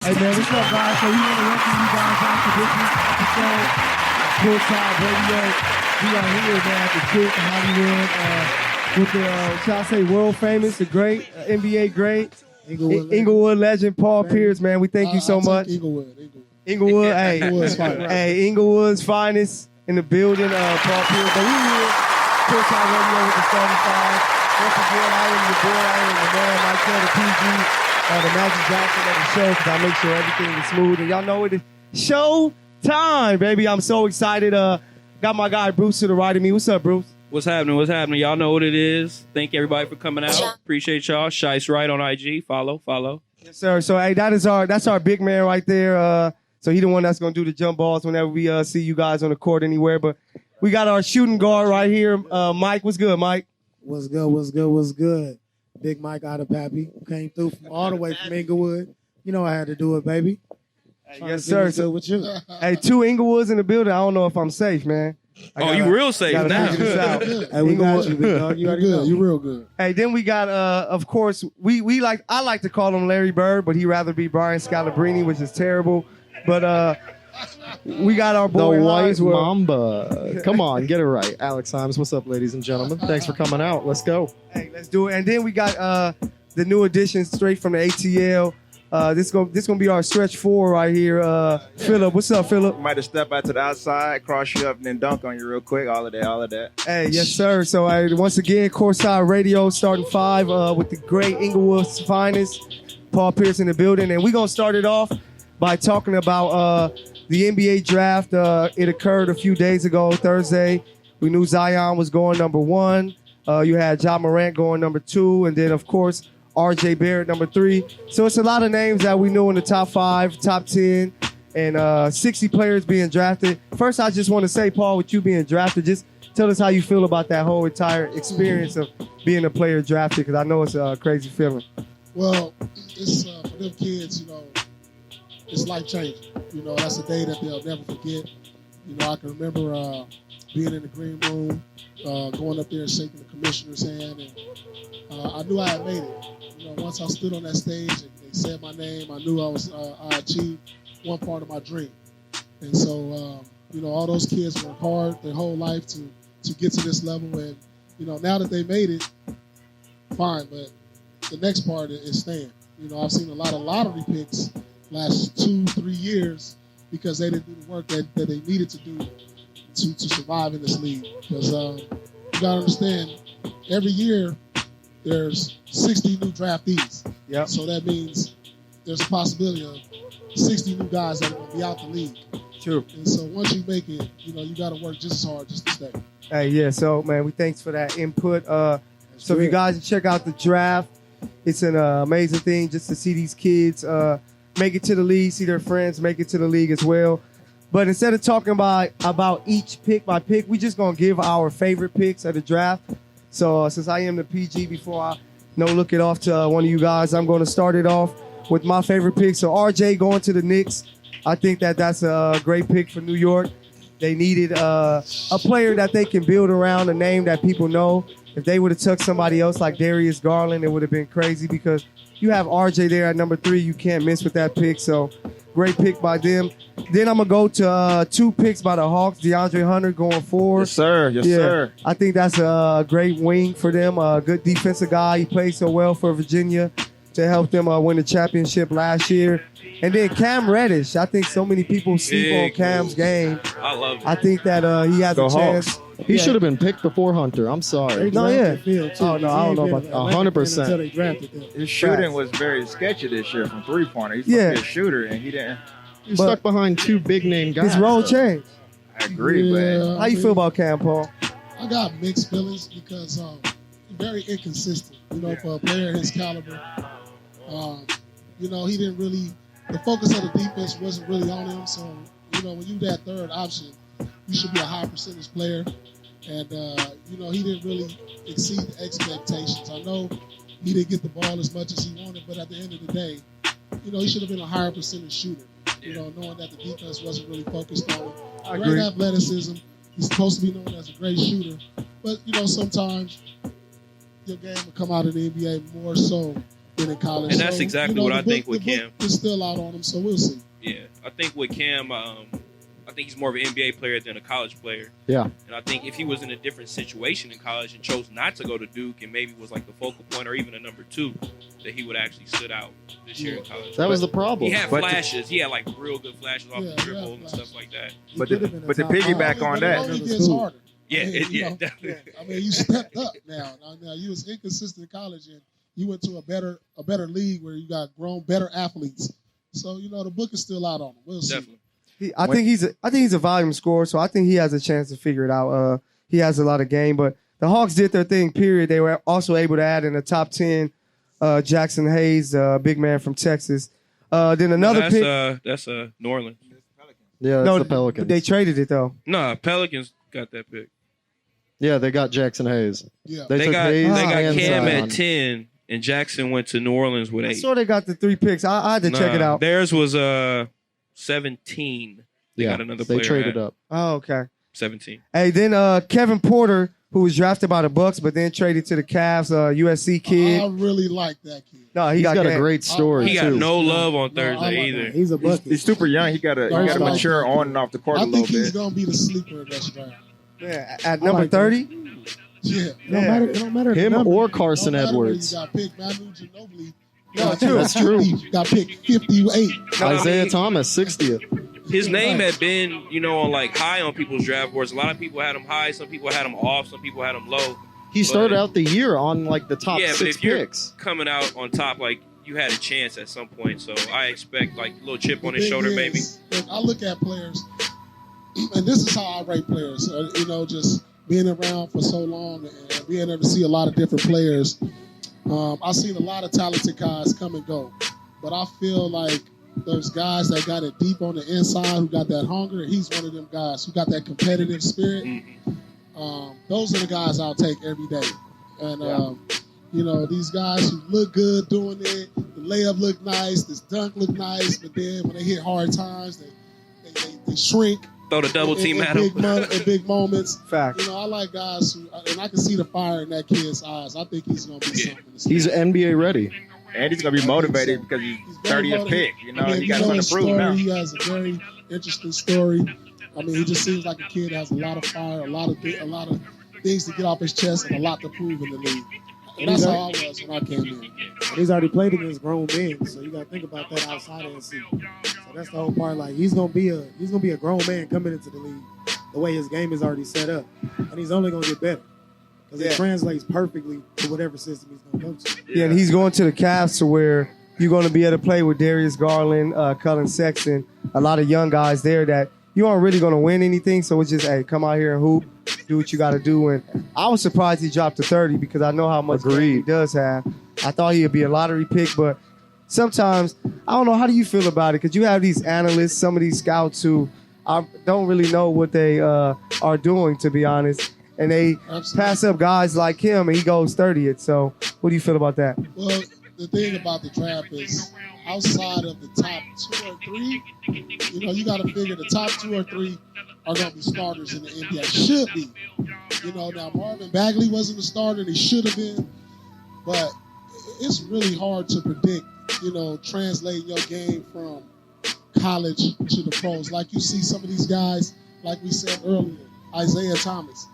Hey man, what's up guys? So we want to welcome you guys out to this week's episode of Courtside Radio. We are here, man, at the Truth in Hollywood with the, shall I say, world famous, the great, NBA great, Inglewood legend, Paul Pierce, man. We thank you so much. Inglewood, hey, Inglewood's finest in the building, Paul Pierce. But we here, Courtside Radio with the starting five. Once again, I am your boy, I am the man, Michael, the PG. The Magic Johnson of the show, because I make sure everything is smooth. And y'all know it is show time, baby. I'm so excited. Got my guy Bruce to the right of me. What's up, Bruce? What's happening? Y'all know what it is. Thank everybody for coming out. Appreciate y'all. Shice right on IG. Follow. Yes, sir. So hey, that's our big man right there. So he the one that's gonna do the jump balls whenever we see you guys on the court anywhere. But we got our shooting guard right here. Mike, what's good, Mike? What's good? Big Mike out of Pappy, came through from all the way from Inglewood. You know I had to do it, baby. Hey, yes, sir. So with you. Hey, 2 Inglewoods in the building. I don't know if I'm safe, man. You real safe now. Figure this out. Hey, we got you, big dog. You already know. You real good. Hey, then we got, of course, I like to call him Larry Bird, but he'd rather be Brian Scalabrine, which is terrible. But we got our boy the White Mamba. Come on, get it right. Alex Himes, what's up, ladies and gentlemen? Thanks for coming out. Let's go. Hey, let's do it. And then we got the new addition straight from the ATL. This gonna be our stretch 4 right here. Philip, what's up, Philip? Might have stepped out to the outside, cross you up, and then dunk on you real quick. All of that. Hey, yes, sir. So once again, Courtside Radio starting 5 with the great Inglewood's finest, Paul Pierce in the building, and we're gonna start it off by talking about the NBA draft. It occurred a few days ago, Thursday. We knew Zion was going number 1. You had Ja Morant going number 2, and then of course RJ Barrett number 3. So it's a lot of names that we knew in the top 5, top 10, and 60 players being drafted. First, I just want to say, Paul, with you being drafted, just tell us how you feel about that whole entire experience of being a player drafted, because I know it's a crazy feeling. Well, it's for them kids, it's life-changing. That's a day that they'll never forget. I can remember being in the green room, going up there and shaking the commissioner's hand, and I knew I had made it. Once I stood on that stage and they said my name, I knew I achieved one part of my dream. And so, all those kids worked hard their whole life to get to this level, and now that they made it, fine. But the next part is staying. I've seen a lot of lottery picks last 2-3 years because they didn't do the work that they needed to do to survive in this league. Because you got to understand, every year there's 60 new draftees. Yep. So that means there's a possibility of 60 new guys that are going to be out the league. True. And so once you make it, you got to work just as hard just to stay. Hey, yeah. So, man, we thanks for that input. So if you guys check out the draft, it's an amazing thing just to see these kids make it to the league, see their friends make it to the league as well. But instead of talking about each pick by pick, we just going to give our favorite picks of the draft. So since I am the PG, before I look it off to one of you guys, I'm going to start it off with my favorite pick. So RJ going to the Knicks. I think that's a great pick for New York. They needed a player that they can build around, a name that people know. If they would have took somebody else like Darius Garland, it would have been crazy because you have RJ there at number 3. You can't miss with that pick. So great pick by them. Then I'm going to go to 2 picks by the Hawks. DeAndre Hunter going 4. Yes, sir. Yes, sir. I think that's a great wing for them. A good defensive guy. He played so well for Virginia to help them win the championship last year. And then Cam Reddish. I think so many people sleep on Cam's game. I love it. I think that he has a chance. He should have been picked before Hunter. I'm sorry. No, yeah. Oh, no, I don't know about that. 100%. Until they drafted them. His shooting was very sketchy this year from three-pointer. He's supposed to be a shooter, and he didn't. You're stuck behind 2 big-name guys. His role changed. I agree, but How you feel about Cam, Paul? I got mixed feelings because he's very inconsistent. For a player his caliber, he didn't really. The focus of the defense wasn't really on him. So when you that third option, you should be a high percentage player. And he didn't really exceed the expectations. I know he didn't get the ball as much as he wanted, but at the end of the day, he should have been a higher percentage shooter. Knowing that the defense wasn't really focused on him. Great athleticism. He's supposed to be known as a great shooter. But, sometimes your game will come out of the NBA more so been in college. And that's exactly what I think with Cam. It's still out on him, so we'll see. Yeah, I think with Cam, I think he's more of an NBA player than a college player. Yeah. And I think if he was in a different situation in college and chose not to go to Duke and maybe was like the focal point or even a number 2, that he would actually stood out this year in college. That was the problem. He had flashes. He had like real good flashes off the dribble and stuff like that. But to piggyback on that, it only gets harder. Yeah, definitely. I mean, you stepped up now. Now you was inconsistent in college, and you went to a better league where you got better athletes. So the book is still out on him. We'll see. Definitely. I think he's a volume scorer, so I think he has a chance to figure it out. He has a lot of game, but the Hawks did their thing. Period. They were also able to add in the top 10 Jackson Hayes, big man from Texas. Then another pick. That's New Orleans. Yeah, that's the Pelicans. They traded it though. No, Pelicans got that pick. Yeah, they got Jackson Hayes. Yeah, They took got Hayes Cam and Zion. at 10, and Jackson went to New Orleans with 8. I saw they got the 3 picks. I had to check it out. Theirs was 17. They got another player. They traded at up. Oh, okay. 17. Hey, then Kevin Porter, who was drafted by the Bucks, but then traded to the Cavs, USC kid. I really like that kid. No, He's got a great story He got too. no love on Thursday either. He's a bucket. he's super young. He got to mature on and off the court a I little think he's bit. going to be the sleeper of this draft. Yeah, at number 30. Yeah. It don't matter Him the number. or Carson No matter where Edwards. You got picked Manu Ginobili. That's true. Got picked 58. Isaiah Thomas, 60th. His name had been, on like high on people's draft boards. A lot of people had him high. Some people had him off. Some people had him low. He started out the year on like the top Yeah, but 6 if you're picks. coming out on top, like you had a chance at some point. So I expect like a little chip on his The shoulder, thing maybe. is, look, I look at players, and this is how I rate players. Just being around for so long and being able to see a lot of different players. I've seen a lot of talented guys come and go, but I feel like those guys that got it deep on the inside, who got that hunger, he's one of them guys who got that competitive spirit. Those are the guys I'll take every day. And, these guys who look good doing it, the layup look nice, this dunk look nice, but then when they hit hard times, they shrink. Throw the double team at him. In big moments. Fact. I like guys who, and I can see the fire in that kid's eyes. I think he's going to be something. He's NBA ready. And he's going to be motivated because he's 30th pick. He got something to prove now. He has a very interesting story. I mean, he just seems like a kid that has a lot of fire, a lot of things to get off his chest, and a lot to prove in the league. And that's how I was when I came in. He's already played against grown men, so you got to think about that outside of NC. So that's the whole part. Like he's gonna be a grown man coming into the league, the way his game is already set up, and he's only gonna get better because it translates perfectly to whatever system he's gonna go to. Yeah, and he's going to the Cavs to where you're going to be able to play with Darius Garland, Cullen Sexton, a lot of young guys there that you aren't really going to win anything. So it's just, hey, come out here and hoop, do what you got to do. And I was surprised he dropped to 30 because I know how much game he does have. I thought he'd be a lottery pick, but sometimes, I don't know, how do you feel about it? Because you have these analysts, some of these scouts who don't really know what they are doing, to be honest. And they pass up guys like him, and he goes 30th. So what do you feel about that? Well, the thing about the draft is outside of the top 2 or 3, you got to figure the top 2 or 3 are going to be starters in the NBA. Should be. Now Marvin Bagley wasn't a starter. He should have been. But it's really hard to predict, translating your game from college to the pros. Like you see some of these guys, like we said earlier, Isaiah Thomas,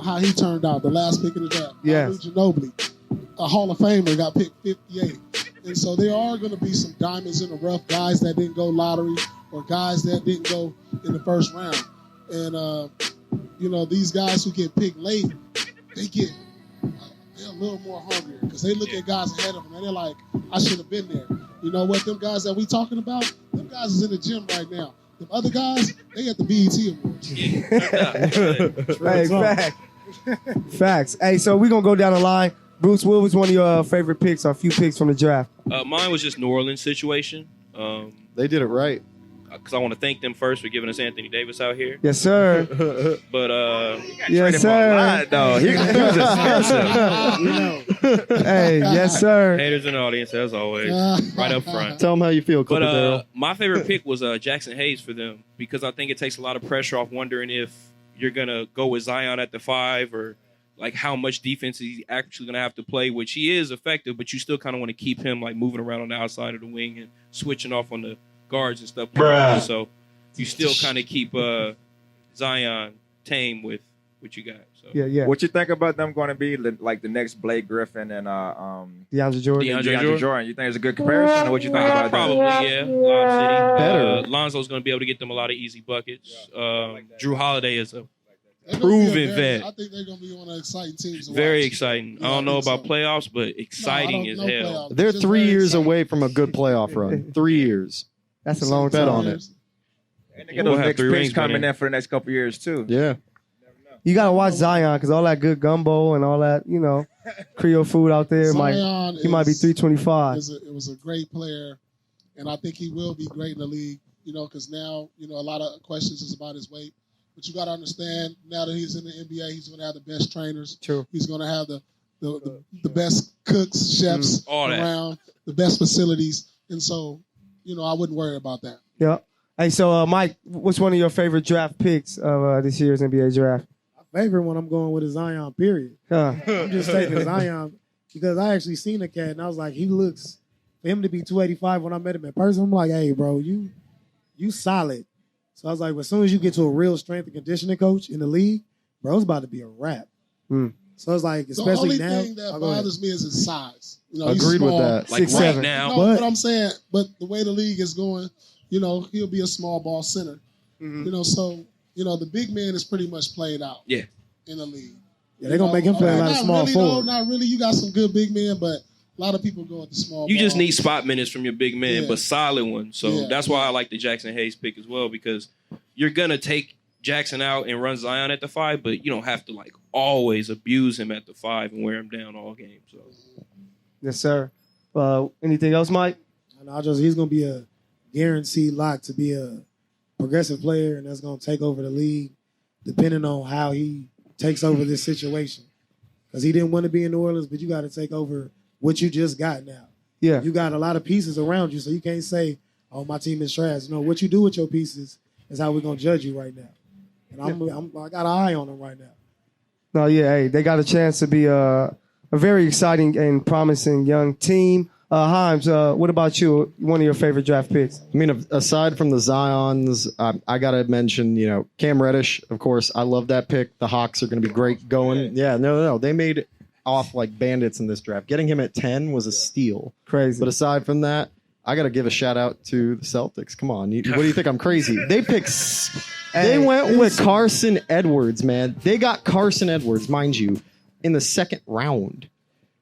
how he turned out, the last pick of the draft. Yes. Ginobili, a Hall of Famer, got picked 58. And so there are going to be some diamonds in the rough, guys that didn't go lottery or guys that didn't go in the first round. And, these guys who get picked late, they're a little more hungrier because they look at guys ahead of them and they're like, I should have been there. You know what? Them guys that we talking about, them guys is in the gym right now. Them other guys, they at the BET Awards. Hey, facts. Hey, so we're going to go down the line. Bruce, what was one of your favorite picks or a few picks from the draft? Mine was just New Orleans situation. They did it right. Because I want to thank them first for giving us Anthony Davis out here. Yes, sir. But yes, sir. No, he was expensive. Hey, yes, sir. Haters in the audience, as always, right up front. Tell them how you feel, Clipper Darrell. My favorite pick was Jackson Hayes for them because I think it takes a lot of pressure off wondering if you're going to go with Zion at the 5 or like how much defense he's actually going to have to play, which he is effective, but you still kind of want to keep him like moving around on the outside of the wing and switching off on the guards and stuff. So you still kind of keep Zion tame with what you got. So. Yeah. What you think about them going to be like the next Blake Griffin and DeAndre Jordan? DeAndre Jordan? You think it's a good comparison, or what you think about Probably, that? yeah. Lob City. Better. Lonzo's going to be able to get them a lot of easy buckets. Drew Holiday is a They're gonna be proven vet. I think they're going to be one of the exciting teams. To very watch. exciting. Yeah, I don't know think about so. playoffs, but exciting No, as no hell. playoffs. They're Just 3 very years exciting. away from a good playoff run. 3 years. That's a long Bet time. on it. And they got We'll those have next 3 picks rings by coming then. in for the next couple years too. Yeah. You gotta watch Zion because all that good gumbo and all that, Creole food out there Zion he might be is- 325. It was a great player, and I think he will be great in the league. Because now a lot of questions is about his weight. But you got to understand, now that he's in the NBA, he's going to have the best trainers. True. He's going to have the best cooks, chefs all that. around, the best facilities, and so I wouldn't worry about that. Yeah. Hey, so Mike, what's one of your favorite draft picks of this year's NBA draft? My favorite one I'm going with is Zion, period. I'm just taking Zion because I actually seen the cat and I was like, for him to be 285 when I met him in person, I'm like, hey, bro, you solid. So I was like, well, as soon as you get to a real strength and conditioning coach in the league, bro, it's about to be a wrap. Mm. So it's like, The especially only now. thing that Oh, go ahead. bothers me is his size. He's Agreed with small. that. Like 6'7". right now. No, But- but I'm saying, but the way the league is going, he'll be a small ball center. So the big man is pretty much played out. Yeah. In the league. Yeah, they're going to make him play a lot of Not small really, forward. Not really. You got some good big men, but a lot of people go at the small. You just ball. need spot minutes from your big men, Yeah. but solid ones. So Yeah. that's why I like the Jackson Hayes pick as well, because you're going to take Jackson out and run Zion at the 5, but you don't have to like always abuse him at the 5 and wear him down all game. So Yes, sir. Anything else, Mike? He's going to be a guaranteed lock to be a progressive player, and that's going to take over the league, depending on how he takes over this situation. Because he didn't want to be in New Orleans, but you got to take over what you just got now. Yeah. You got a lot of pieces around you, so you can't say, "Oh, my team is trash." What you do with your pieces is how we're going to judge you right now. And I got an eye on him right now. No, yeah. Hey, they got a chance to be a very exciting and promising young team. Himes, what about you? One of your favorite draft picks? I mean, aside from the Zions, I got to mention, Cam Reddish, of course. I love that pick. The Hawks are going to be great going. Yeah, no. They made off like bandits in this draft. Getting him at 10 was a steal. Crazy. But aside from that, I got to give a shout out to the Celtics. Come on. What do you think? I'm crazy. They picked. They went with Carson Edwards, man. They got Carson Edwards, mind you, in the second round.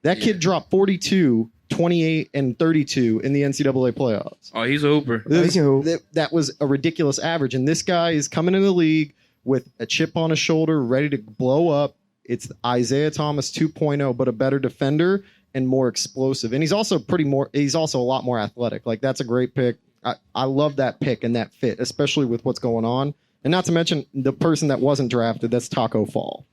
That kid dropped 42, 28, and 32 in the NCAA playoffs. oh, he's a hooper. That was a ridiculous average. And this guy is coming into the league with a chip on his shoulder, ready to blow up. It's Isaiah Thomas 2.0, but a better defender and more explosive. And he's also a lot more athletic. Like, that's a great pick. I love that pick and that fit, especially with what's going on. And not to mention the person that wasn't drafted, that's Taco Fall.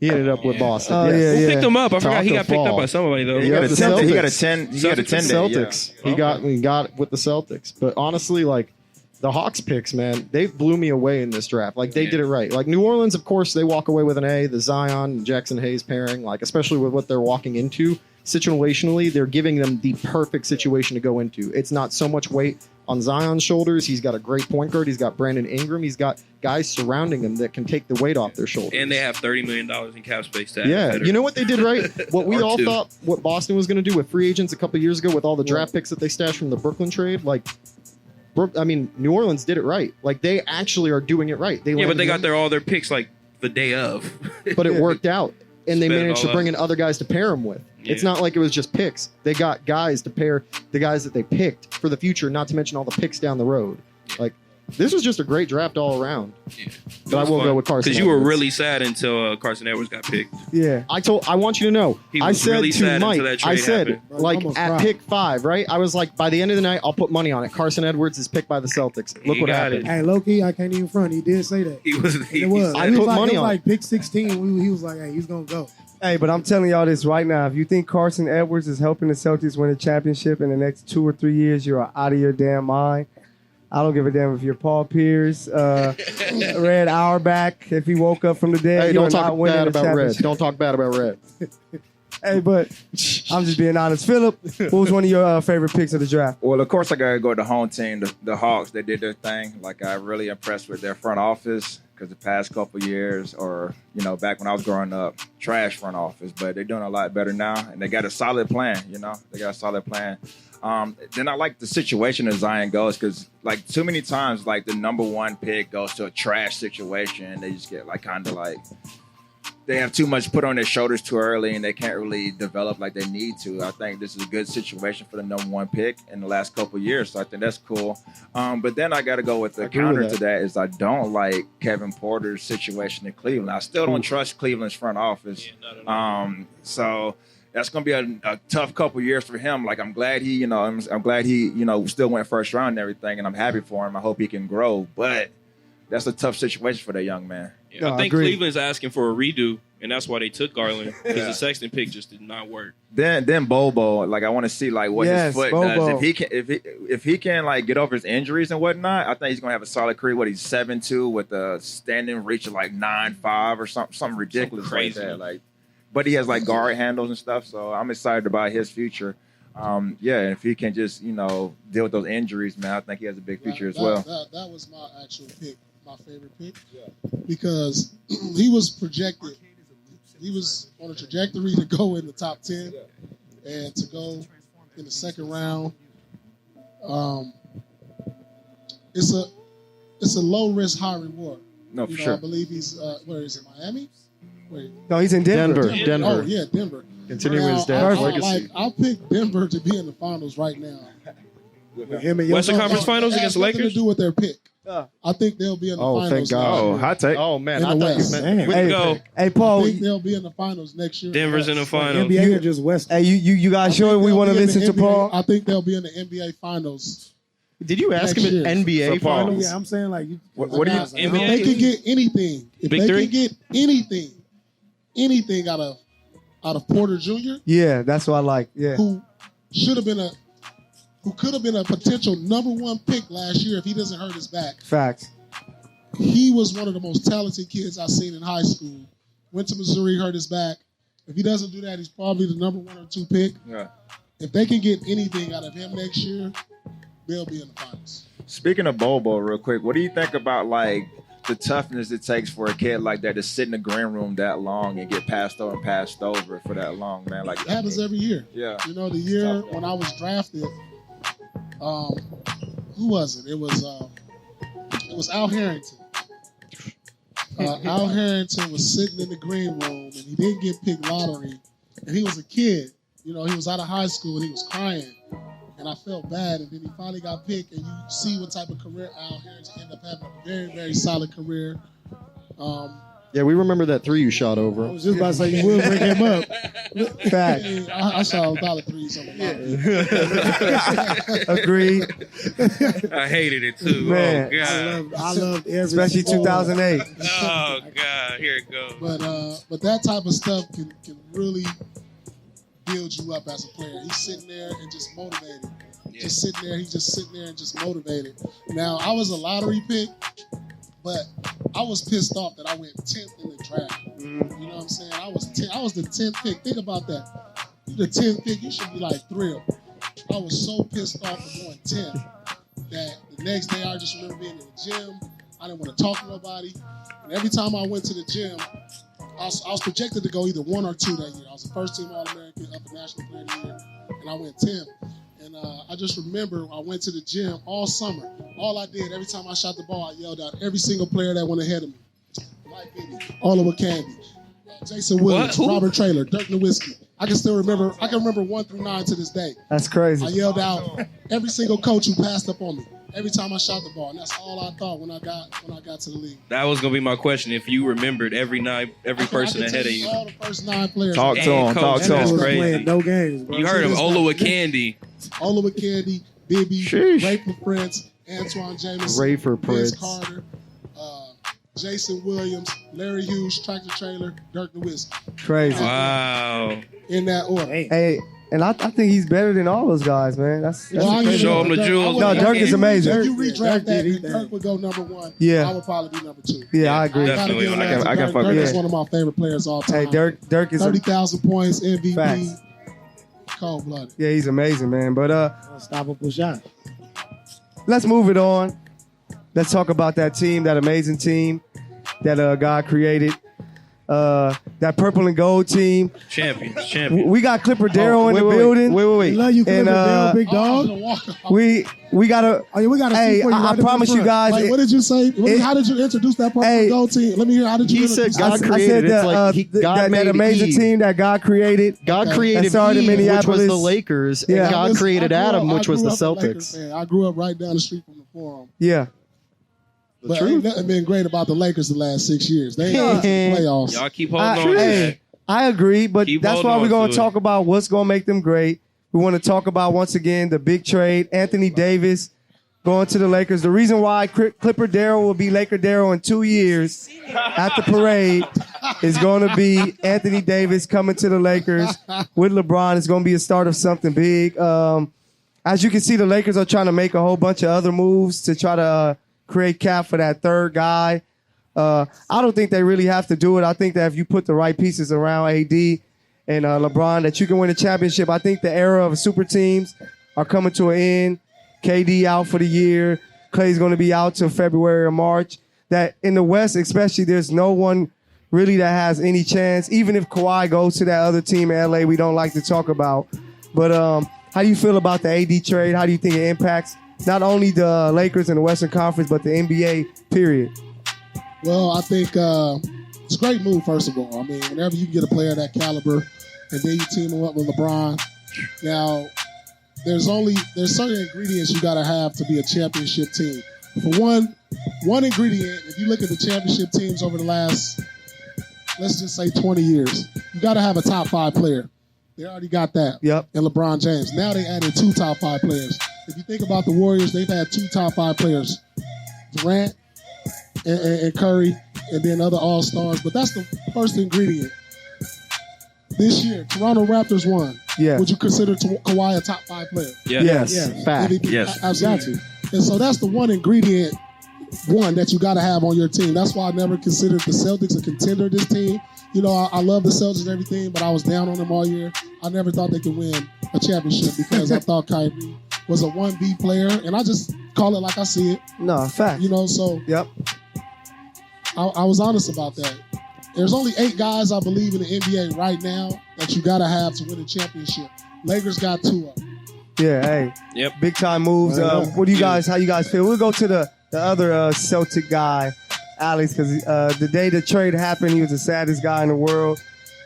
He ended up with Boston. Oh, Yes. Who picked him up? I forgot he Taco got picked up Fall. by somebody though. He got a the 10. He got a Celtics. 10. He got a 10 day. Celtics. Yeah. He got it with the Celtics. But honestly, like, the Hawks picks, man, they blew me away in this draft. Like, they did it right. Like, New Orleans, of course, they walk away with an A. The Zion and Jackson Hayes pairing, like, especially with what they're walking into situationally, they're giving them the perfect situation to go into. It's not so much weight on Zion's shoulders. He's got a great point guard. He's got Brandon Ingram. He's got guys surrounding him that can take the weight off their shoulders. And they have $30 million in cap space to add Yeah, better. you know what they did right? What we Or all two. thought what Boston was going to do with free agents a couple years ago with all the draft picks that they stashed from the Brooklyn trade, like, New Orleans did it right. Like, they actually are doing it right. Yeah, but landed they got him, all their picks like the day of. but it worked out, and they Spent it managed to all bring out. in other guys to pair them with. It's Yeah. not like it was just picks. They got guys to pair the guys that they picked for the future, not to mention all the picks down the road. Like, this was just a great draft all around. Yeah. But I will go with Carson because you were Edwards. really sad until Carson Edwards got picked. Yeah. I want you to know, He I was said really to sad Mike, until that I trade said, happened. Bro, you like, almost at cried. pick 5, right? I was like, by the end of the night, I'll put money on it. Carson Edwards is picked by the Celtics. Look He what got happened. it. Hey, low-key, I can't even front. He did say that. He was. And it was. I He was put like, money it was on it. like pick 16. He was like, hey, he's going to go. Hey, but I'm telling y'all this right now. If you think Carson Edwards is helping the Celtics win a championship in the next 2 or 3 years, you're out of your damn mind. I don't give a damn if you're Paul Pierce, Red Auerbach, if he woke up from the dead. Hey, you're don't talk not winning bad the about Red. championship. Don't talk bad about Red. Hey, but I'm just being honest. Philip, what was one of your favorite picks of the draft? Well, of course, I got to go with the home team, the Hawks. They did their thing. Like, I'm really impressed with their front office because the past couple years or, back when I was growing up, trash front office. But they're doing a lot better now, and they got a solid plan, They got a solid plan. Then I like the situation as Zion goes because, like, too many times, like, the number one pick goes to a trash situation, and they just get, like, kind of like – they have too much put on their shoulders too early and they can't really develop like they need to. I think this is a good situation for the number one pick in the last couple of years. So I think that's cool. But then I got to go with the counter to that is I don't like Kevin Porter's situation in Cleveland. I still don't trust Cleveland's front office. So that's going to be a tough couple of years for him. Like I'm glad he, I'm glad he, still went first round and everything. And I'm happy for him. I hope he can grow. But that's a tough situation for that young man. Yeah, I think Cleveland's asking for a redo, and that's why they took Garland because the Sexton pick just did not work. Then Bobo, like I want to see like what his foot Bobo. does. If he can like get over his injuries and whatnot, I think he's gonna have a solid career. He's 7'2" with a standing reach of like 9'5" or something ridiculous like that. Like, but he has like guard handles and stuff, so I'm excited about his future. And if he can just deal with those injuries, man, I think he has a big future as well. That was my actual pick. My favorite pick because he was projected. He was on a trajectory to go in the top 10 and to go in the second round. It's a low risk, high reward. No, for sure. I believe he's where is it? Miami? Wait. No, he's in Denver. Denver. Oh yeah, Denver. Continuing his dad's legacy. I'll pick Denver to be in the finals right now. With him and Western Conference Finals against the Lakers. Lakers? To do with their pick. I think they'll be in the finals. Thank God. Oh, hot take. Oh, man. In I the thought you West. meant We can go. Hey, I Paul. think they'll be in the finals next year. Denver's in the finals. NBA or just West? Hey, you guys sure we want to listen to Paul? I think they'll be in the NBA finals. Did you ask him Next at year. NBA So, Paul, finals? Yeah, I'm saying like What do you? If they can get anything out of Porter Jr., Yeah, that's what I like. Yeah. who could have been a potential number one pick last year if he doesn't hurt his back. Facts. He was one of the most talented kids I've seen in high school. Went to Missouri, hurt his back. If he doesn't do that, he's probably the number 1 or 2 pick. Yeah. If they can get anything out of him next year, they'll be in the finals. Speaking of Bobo, real quick, what do you think about like the toughness it takes for a kid like that to sit in the green room that long and get passed over for that long, man? Like It happens every year. Yeah. The year when I was drafted, who was it? It was Al Harrington. Al Harrington was sitting in the green room and he didn't get picked lottery. And he was a kid. He was out of high school and he was crying. And I felt bad. And then he finally got picked. And you see what type of career Al Harrington ended up having. A very, very solid career. Yeah, we remember that 3 you shot over. I was just about to say you would bring him up. Fact. I shot a lot of threes on the Agreed. I hated it too. Man. Oh God. I loved every Especially single 2008. Oh God. Here it goes. But that type of stuff can really build you up as a player. He's sitting there and just motivated. Yeah. Just sitting there. He's just sitting there and just motivated. Now, I was a lottery pick, but I was pissed off that I went 10th in the draft. You know what I'm saying? I was the 10th pick. Think about that. You're the 10th pick. You should be like thrilled. I was so pissed off for going 10th that the next day I just remember being in the gym. I didn't want to talk to nobody. And every time I went to the gym, I was projected to go either 1 or 2 that year. I was the first team All-American, Upper National Player of the Year, and I went 10th. And I just remember I went to the gym all summer. All I did, every time I shot the ball, I yelled out every single player that went ahead of me. Mike Bibby, Oliver Candy, Jason Williams, Robert Traylor, Dirk Nowitzki. I can remember 1 through 9 to this day. That's crazy. I yelled out every single coach who passed up on me every time I shot the ball, and that's all I thought when I got to the league. That was gonna be my question. If you remembered every person ahead of you. All the first 9 players. Talk to him. Talk to That's him. crazy. playing no games, bro. You heard him, Ola Candy. Oliver Candy, Bibby, Sheesh. Ray Prince, Antoine Jameson, Ray for Vince Prince. Carter, Jason Williams, Larry Hughes, Tractor Trailer, Dirk Nowitzki. Crazy. Wow. In that order. Hey, And I think he's better than all those guys, man. That's Show him the jewels. No, Dirk is amazing. If you redraft that, and Dirk would go number 1. Yeah. I would probably be number 2. Yeah, I agree. Definitely. I can fuck with Dirk is that. one of my favorite players all time. Hey, Dirk is 30,000 points, MVP, Facts. cold-blooded. Yeah, he's amazing, man. But Unstoppable shot. let's move it on. Let's talk about that team, that amazing team that God created. That purple and gold team. Champion. We got Clipper Darrell in the building. Wait. Love you, And, Clipper, big dog. We gotta. We gotta. Hey, see for you I right in promise the you front. guys. Like, what did you say? How did you introduce that purple and gold team? Let me hear. How did you He introduce said that? God created. It's like God made that amazing Eve. team that God created. God That created started in Eve, which was Minneapolis. the Lakers, Yeah. and God Listen, created I grew Adam, up- which was I the grew up a Lakers Celtics. fan. I grew up right down the street from the Forum. Yeah. But ain't nothing been great about the Lakers the last 6 years. They ain't in the playoffs. Y'all keep holding on to Hey, that. I agree, but Keep that's holding why on we're going to to it. talk about what's going to make them great. We want to talk about, once again, the big trade, Anthony Davis going to the Lakers. The reason why Clipper Darrell will be Laker Darrell in 2 years at the parade is going to be Anthony Davis coming to the Lakers with LeBron. It's going to be a start of something big. As you can see, the Lakers are trying to make a whole bunch of other moves to try to create cap for that third guy. I don't think they really have to do it. I think that if you put the right pieces around AD and LeBron, that you can win a championship. I think the era of super teams are coming to an end. KD out for the year. Clay's going to be out till February or March. That in the West, especially, there's no one really that has any chance. Even if Kawhi goes to that other team in LA, we don't like to talk about. But how do you feel about the AD trade? How do you think it impacts not only the Lakers in the Western Conference, but the NBA, period? Well, I think it's a great move, first of all. I mean, whenever you get a player of that caliber and then you team him up with LeBron, now there's certain ingredients you got to have to be a championship team. For one ingredient, if you look at the championship teams over the last, let's just say 20 years, you got to have a top 5 player. They already got that. Yep. And LeBron James. Now they added 2 top 5 players. If you think about the Warriors, they've had 2 top 5 players. Durant and Curry, and then other all-stars. But that's the first ingredient. This year, Toronto Raptors won. Yeah. Would you consider Kawhi a top 5 player? Yeah. Yes. Fact. MVP? Yes. Absolutely. And so that's the one ingredient, that you got to have on your team. That's why I never considered the Celtics a contender this team. You know, I love the Celtics and everything, but I was down on them all year. I never thought they could win a championship because I thought Kyrie was a 1B player, and I just call it like I see it. No, fact. You know, so Yep. I was honest about that. There's only 8 guys, I believe, in the NBA right now that you got to have to win a championship. Lakers got 2 of them. Yeah, hey. Yep. Big time moves. What do you guys, how you guys feel? We'll go to the other Celtic guy, Alex, because the day the trade happened, he was the saddest guy in the world.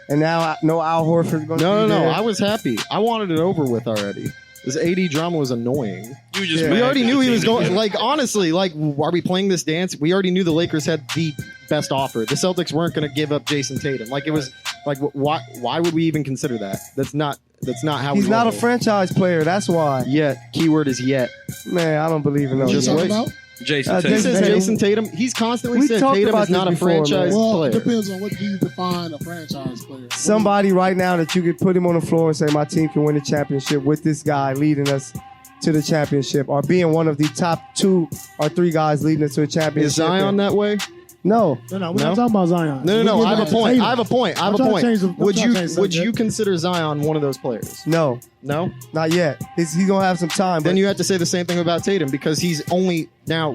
And now no Al Horford going to No. be there. I was happy. I wanted it over with already. This AD drama was annoying. You were just Yeah. mad We already that knew the he was team going. didn't- Like, honestly, like, are we playing this dance? We already knew the Lakers had the best offer. The Celtics weren't going to give up Jason Tatum. Like, it was like, why would we even consider that? That's not how He's we not a roll. franchise player. That's why. Yet. Keyword is yet. Man, I don't believe in What those. you Just talking wait. about? Jason This Tatum. This is Tatum. Jason Tatum. He's constantly We said talked Tatum about is not this a before, franchise man. Well, player. it depends on what do you define a franchise player. Somebody right now that you could put him on the floor and say, my team can win a championship with this guy leading us to the championship, or being one of the top 2 or 3 guys leading us to a championship. Is Zion that way? No. No, we're No? not talking about Zion. No. I have a Tatum. point. I have a point. I'm trying to change the- I'm Would trying to you change the would you subject. consider Zion one of those players? No. No. Not yet. He's going to have some time. Then but you have to say the same thing about Tatum because he's only now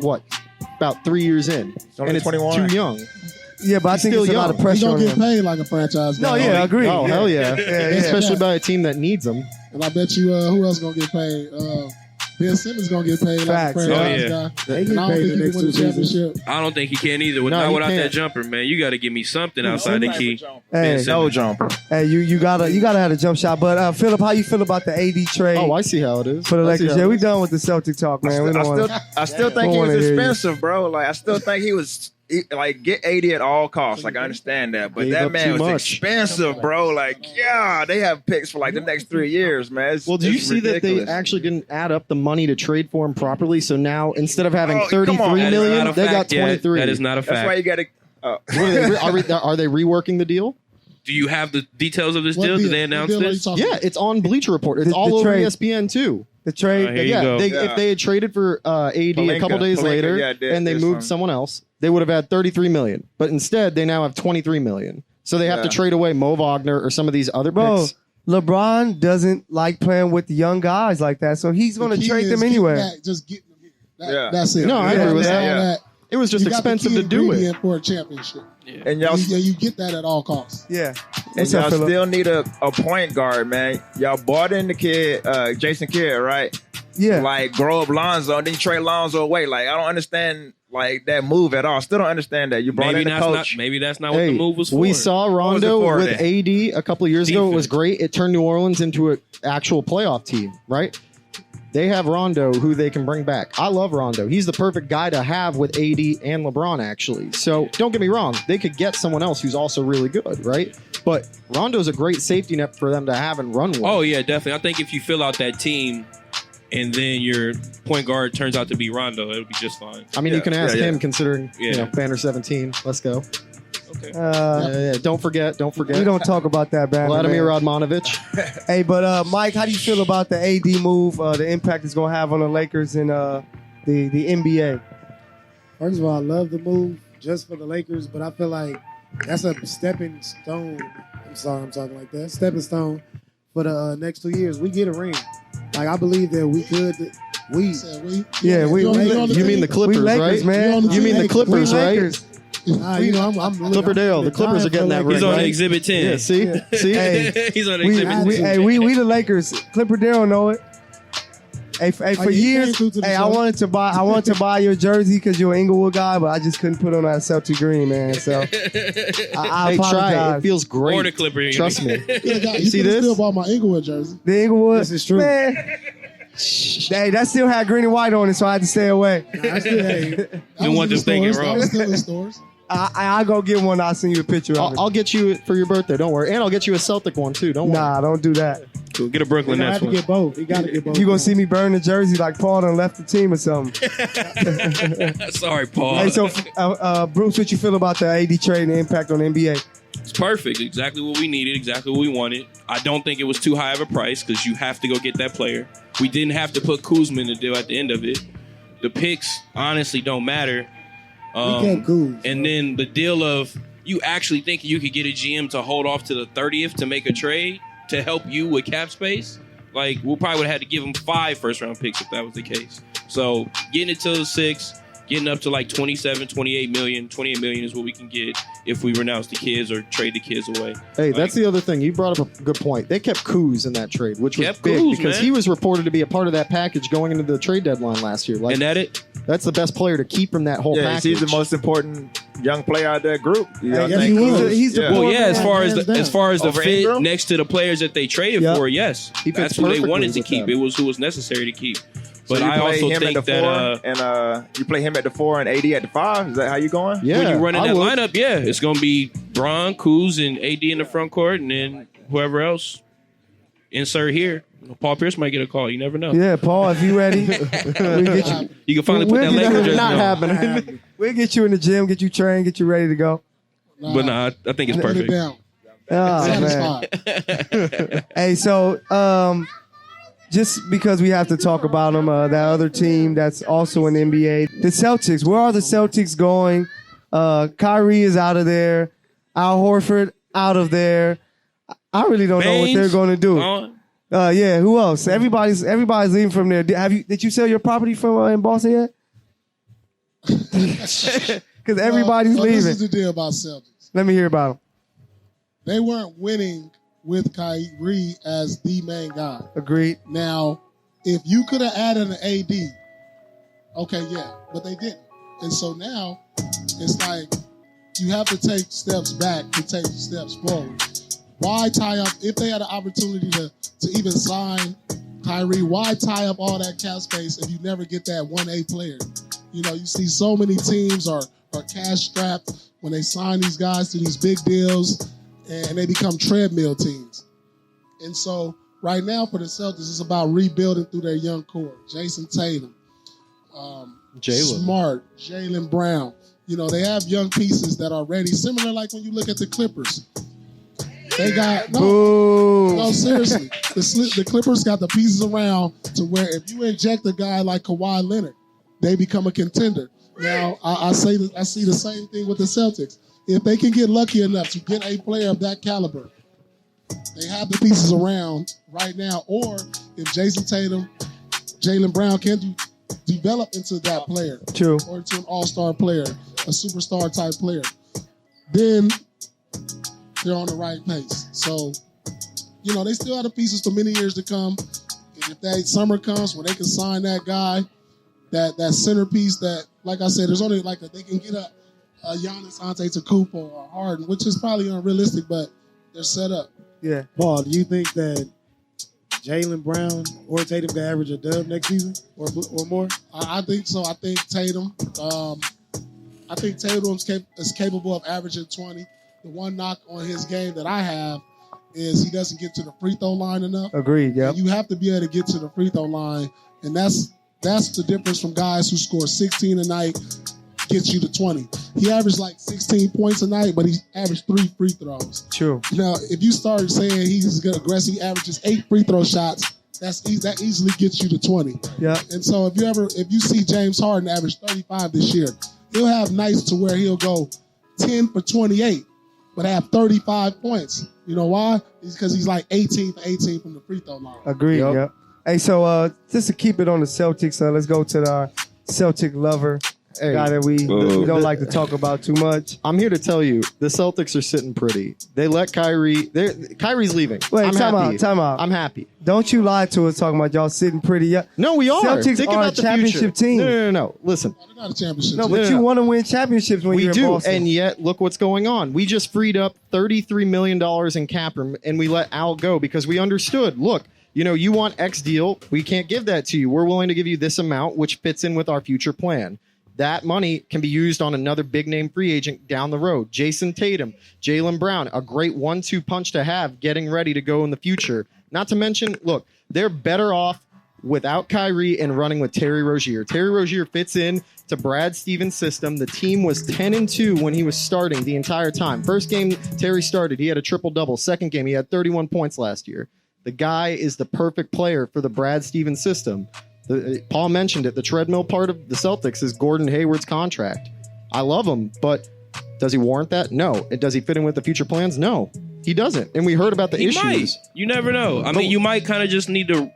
about 3 years in, only and it's 21. too young. yeah, but I he's think still it's a lot of young. He's pressure going on to get him. paid like a franchise guy. No, yeah, I agree. Oh, yeah. hell yeah. Yeah, Especially yeah. by a team that needs him. And I bet you who else going to get paid? Ben Simmons going to get paid like a Facts. franchise Oh, yeah. guy. They And get I don't paid think the he next can win 2 a seasons. championship. I don't think he can either. No, Not he without that can't. jumper, man. You got to give me something outside the key. Hey, Ben No Simmons. jumper. hey, you gotta have a jump shot. But Philip, how you feel about the AD trade Oh, I see how it is. for the I see Lakers? how Yeah, it we is. done with the Celtic talk, man. We don't want I still think Don't he was wanna hear you. expensive, bro. Like I still think he was like get 80 at all costs. Like I understand that, but Gave that up man too was much. expensive, bro. Like yeah, they have picks for like the next 3 years, man. Well, do you it's see that ridiculous. they actually didn't add up the money to trade for him properly? So now instead of having Oh, come 33 on. That is million, not a they got fact yet. 23. That is not a That's why fact. you got to. What are they reworking the deal? Do you have the details of this What deal? deal? Did they What announce deal are you this? talking Yeah, about? it's on Bleacher Report. It's The all over trade. ESPN too. The trade. Here you go. If they had traded for AD a couple days Pelinka, later yeah, and they moved someone else, they would have had $33 million. But instead, they now have $23 million. So they have to trade away Mo Wagner or some of these other Bro, picks. LeBron doesn't like playing with the young guys like that, so he's going The to key trade is them getting anyway. back, just get that, Yeah. That's it. No, I agree with that. All Yeah. It was just You got the expensive key to do it. ingredient for a championship. And y'all, You get that at all costs. Yeah. and What's y'all up, Phillip? still need a point guard, man. Y'all bought in the kid, Jason Kidd, right? Yeah. Like grow up Lonzo, and then you trade Lonzo away. Like I don't understand like that move at all. Still don't understand that. You brought Maybe in the that's coach. not. Maybe that's not what Hey, the move was for. we saw was it Rondo for with then? AD a couple of years ago. It was Defense. great. It turned New Orleans into an actual playoff team, right? They have Rondo, who they can bring back. I love Rondo. He's the perfect guy to have with AD and LeBron, actually. So don't get me wrong. They could get someone else who's also really good, right? But Rondo's a great safety net for them to have and run with. Oh yeah, definitely. I think if you fill out that team, and then your point guard turns out to be Rondo, it'll be just fine. I mean, you can ask yeah. him, considering, Yeah. Banner 17. Let's go. Okay. Yeah. Don't forget. We don't talk about that, man. Vladimir Radmanovich. Hey, but Mike, how do you feel about the AD move? The impact it's going to have on the Lakers and the NBA. First of all, I love the move just for the Lakers, but I feel like that's a stepping stone. I'm sorry, I'm talking like that. Stepping stone for the next 2 years. We get a ring. Like I believe that we could. We Said we. Yeah, we- You on we- on You mean the team? Clippers, we Lakers, right? man. You mean the We Clippers, right? Lakers. you know, I'm Clipperdale. The Clippers are getting that ring. He's on right? Exhibit 10. Yeah, see? See? Hey, He's on We, Exhibit 10. we the Lakers. Clipper Darrell know it. Hey, for you years, came through to the hey, I show. wanted to buy your jersey because you're an Inglewood guy, but I just couldn't put on that Celtic green, man. So I Hey, apologize. try it. It feels great. Or the Clipper. Trust me. You see could this? still bought my Inglewood jersey. The Inglewood. This is true. Man. Hey, that still had green and white on it, so I had to stay away. I still, hey, That Don't was want in them thinking stores. That wrong. was still in stores. I'll go get one. I'll send you a picture of it. I'll get you it for your birthday. Don't worry. And I'll get you a Celtic one, too. Don't worry. Nah, don't do that. Cool. Get a you Brooklyn have Nets to one. get both. You got to get both. You gonna see me burn the jersey like Paul done left the team or something. Sorry, Paul. Hey, so Bruce, what you feel about the AD trade and the impact on the NBA? It's perfect. Exactly what we needed. Exactly what we wanted. I don't think it was too high of a price because you have to go get that player. We didn't have to put Kuzma in the deal at the end of it. The picks honestly don't matter. We kept cool. And then the deal of you actually think you could get a GM to hold off to the 30th to make a trade to help you with cap space? Like, we probably would have had to give him 5 first-round picks if that was the case. So getting it to 6, getting up to like 27, 28 million. 28 million is what we can get if we renounce the kids or trade the kids away. Hey, that's the other thing. You brought up a good point. They kept Kuz in that trade, which was Kept big Kuz, because man. he was reported to be a part of that package going into the trade deadline last year. Like, And that it? that's the best player to keep from that whole Yeah, package. he's the most important young player out of that group. You know, Hey, yeah, think he was. Kuz- He's the yeah. Well, yeah. Hands As far as the Over fit Ingram? next to the players that they traded Yep. for, yes, He fits that's who they perfectly wanted to with keep. them. It was who was necessary to keep. So But you I play also him think at the that 4, and you play him at the 4 and AD at the 5. Is that how you going? Yeah, when you run in I that would. lineup, yeah, it's going to be Bron, Kuz, and AD in the front court, and then whoever else insert here. Paul Pierce might get a call. You never know. Yeah, Paul, if you ready, we'll get you. You can finally put We'll that get Lakers that jersey Not on. happening. We'll get you in the gym, get you trained, get you ready to go. But nah, I think it's Put it perfect. down. Oh, man. Satisfied. Hey, so just because we have to talk about them, that other team that's also in the NBA, the Celtics. Where are the Celtics going? Kyrie is out of there. Al Horford out of there. I really don't know what Baines they're going to do. on. Yeah, who else? Everybody's leaving from there. Did you sell your property from in Boston yet? Because everybody's Well, leaving. This is the deal about Celtics. Let me hear about them. They weren't winning with Kyrie as the main guy. Agreed. Now, if you could have added an AD, okay, yeah, but they didn't. And so now it's like you have to take steps back to take steps forward. Why tie up, if they had an opportunity to even sign Kyrie, why tie up all that cap space if you never get that 1A player? You know, you see so many teams are cash strapped when they sign these guys to these big deals and they become treadmill teams. And so right now for the Celtics, it's about rebuilding through their young core. Jason Tatum, Jalen. Smart, Jalen Brown. You know, they have young pieces that are ready, similar like when you look at the Clippers. They got Boo. no, seriously. The Clippers got the pieces around to where if you inject a guy like Kawhi Leonard, they become a contender. Now, I see the same thing with the Celtics. If they can get lucky enough to get a player of that caliber, they have the pieces around right now. Or if Jason Tatum, Jaylen Brown can develop into that player, True. or into an all-star player, a superstar type player, then they're on the right pace. So, they still have the pieces for many years to come. And if that summer comes where they can sign that guy, that centerpiece that, like I said, there's only they can get a Giannis Antetokounmpo or Harden, which is probably unrealistic, but they're set up. Yeah. Paul, do you think that Jaylen Brown or Tatum can average a dub next season or more? I think so. I think Tatum. I think Tatum is capable of averaging 20. The one knock on his game that I have is he doesn't get to the free throw line enough. Agreed. Yeah. You have to be able to get to the free throw line, and that's the difference from guys who score 16 a night, gets you to 20. He averaged 16 points a night, but he averaged 3 free throws. True. Now, if you start saying he's aggressive, he averages 8 free throw shots, that easily gets you to 20. Yeah. And so if you see James Harden average 35 this year, he'll have nights to where he'll go 10 for 28, but have 35 points. You know why? It's because he's 18 for 18 from the free throw line. Agreed. Yep. Yeah. Hey, so just to keep it on the Celtics, let's go to our Celtic lover. Hey, Guy that we don't like to talk about too much. I'm here to tell you, the Celtics are sitting pretty. They let Kyrie. Kyrie's leaving. Wait, time out. I'm happy. Don't you lie to us talking about y'all sitting pretty. Yeah. No, we are. Celtics Think are about a the championship future. team. No. Listen, They're not a championship. No, team. but you want to win championships when we you're in do, Boston. and yet look what's going on. We just freed up $33 million in cap room, and we let Al go because we understood. Look, you want X deal. We can't give that to you. We're willing to give you this amount, which fits in with our future plan. That money can be used on another big-name free agent down the road. Jason Tatum, Jaylen Brown, a great 1-2 punch to have getting ready to go in the future. Not to mention, look, they're better off without Kyrie and running with Terry Rozier. Terry Rozier fits in to Brad Stevens' system. The team was 10-2 when he was starting the entire time. First game Terry started, he had a triple-double. Second game, he had 31 points last year. The guy is the perfect player for the Brad Stevens system. Paul mentioned it. The treadmill part of the Celtics is Gordon Hayward's contract. I love him, but does he warrant that? No. And does he fit in with the future plans? No, he doesn't. And we heard about the issues. Might. You never know. I mean, you might kind of just need to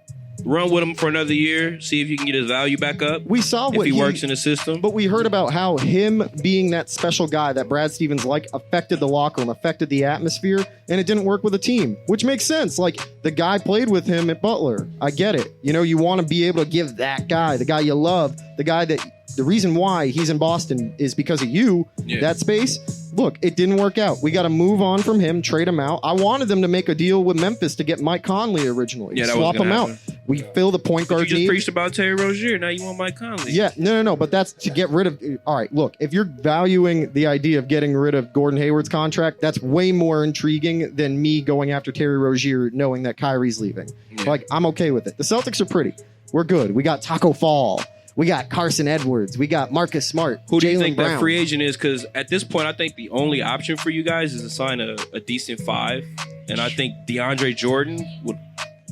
run with him for another year, see if you can get his value back up. We saw if what he works in the system. But we heard about how him being that special guy that Brad Stevens affected the locker room, affected the atmosphere, and it didn't work with the team, which makes sense. The guy played with him at Butler. I get it. You want to be able to give that guy, the guy you love, the guy that the reason why he's in Boston is because of you, that space. Look, it didn't work out. We got to move on from him, trade him out. I wanted them to make a deal with Memphis to get Mike Conley originally. Yeah, that swap was him happen. out. We fill the point guard You just need. preached about Terry Rozier. Now you want Mike Conley. Yeah, no. But that's to get rid of. All right, look, if you're valuing the idea of getting rid of Gordon Hayward's contract, that's way more intriguing than me going after Terry Rozier knowing that Kyrie's leaving. Yeah. I'm okay with it. The Celtics are pretty. We're good. We got Taco Fall. We got Carson Edwards. We got Marcus Smart. Who do you Jaylen think Brown. that free agent is? Because at this point, I think the only option for you guys is to sign a decent 5. And I think DeAndre Jordan would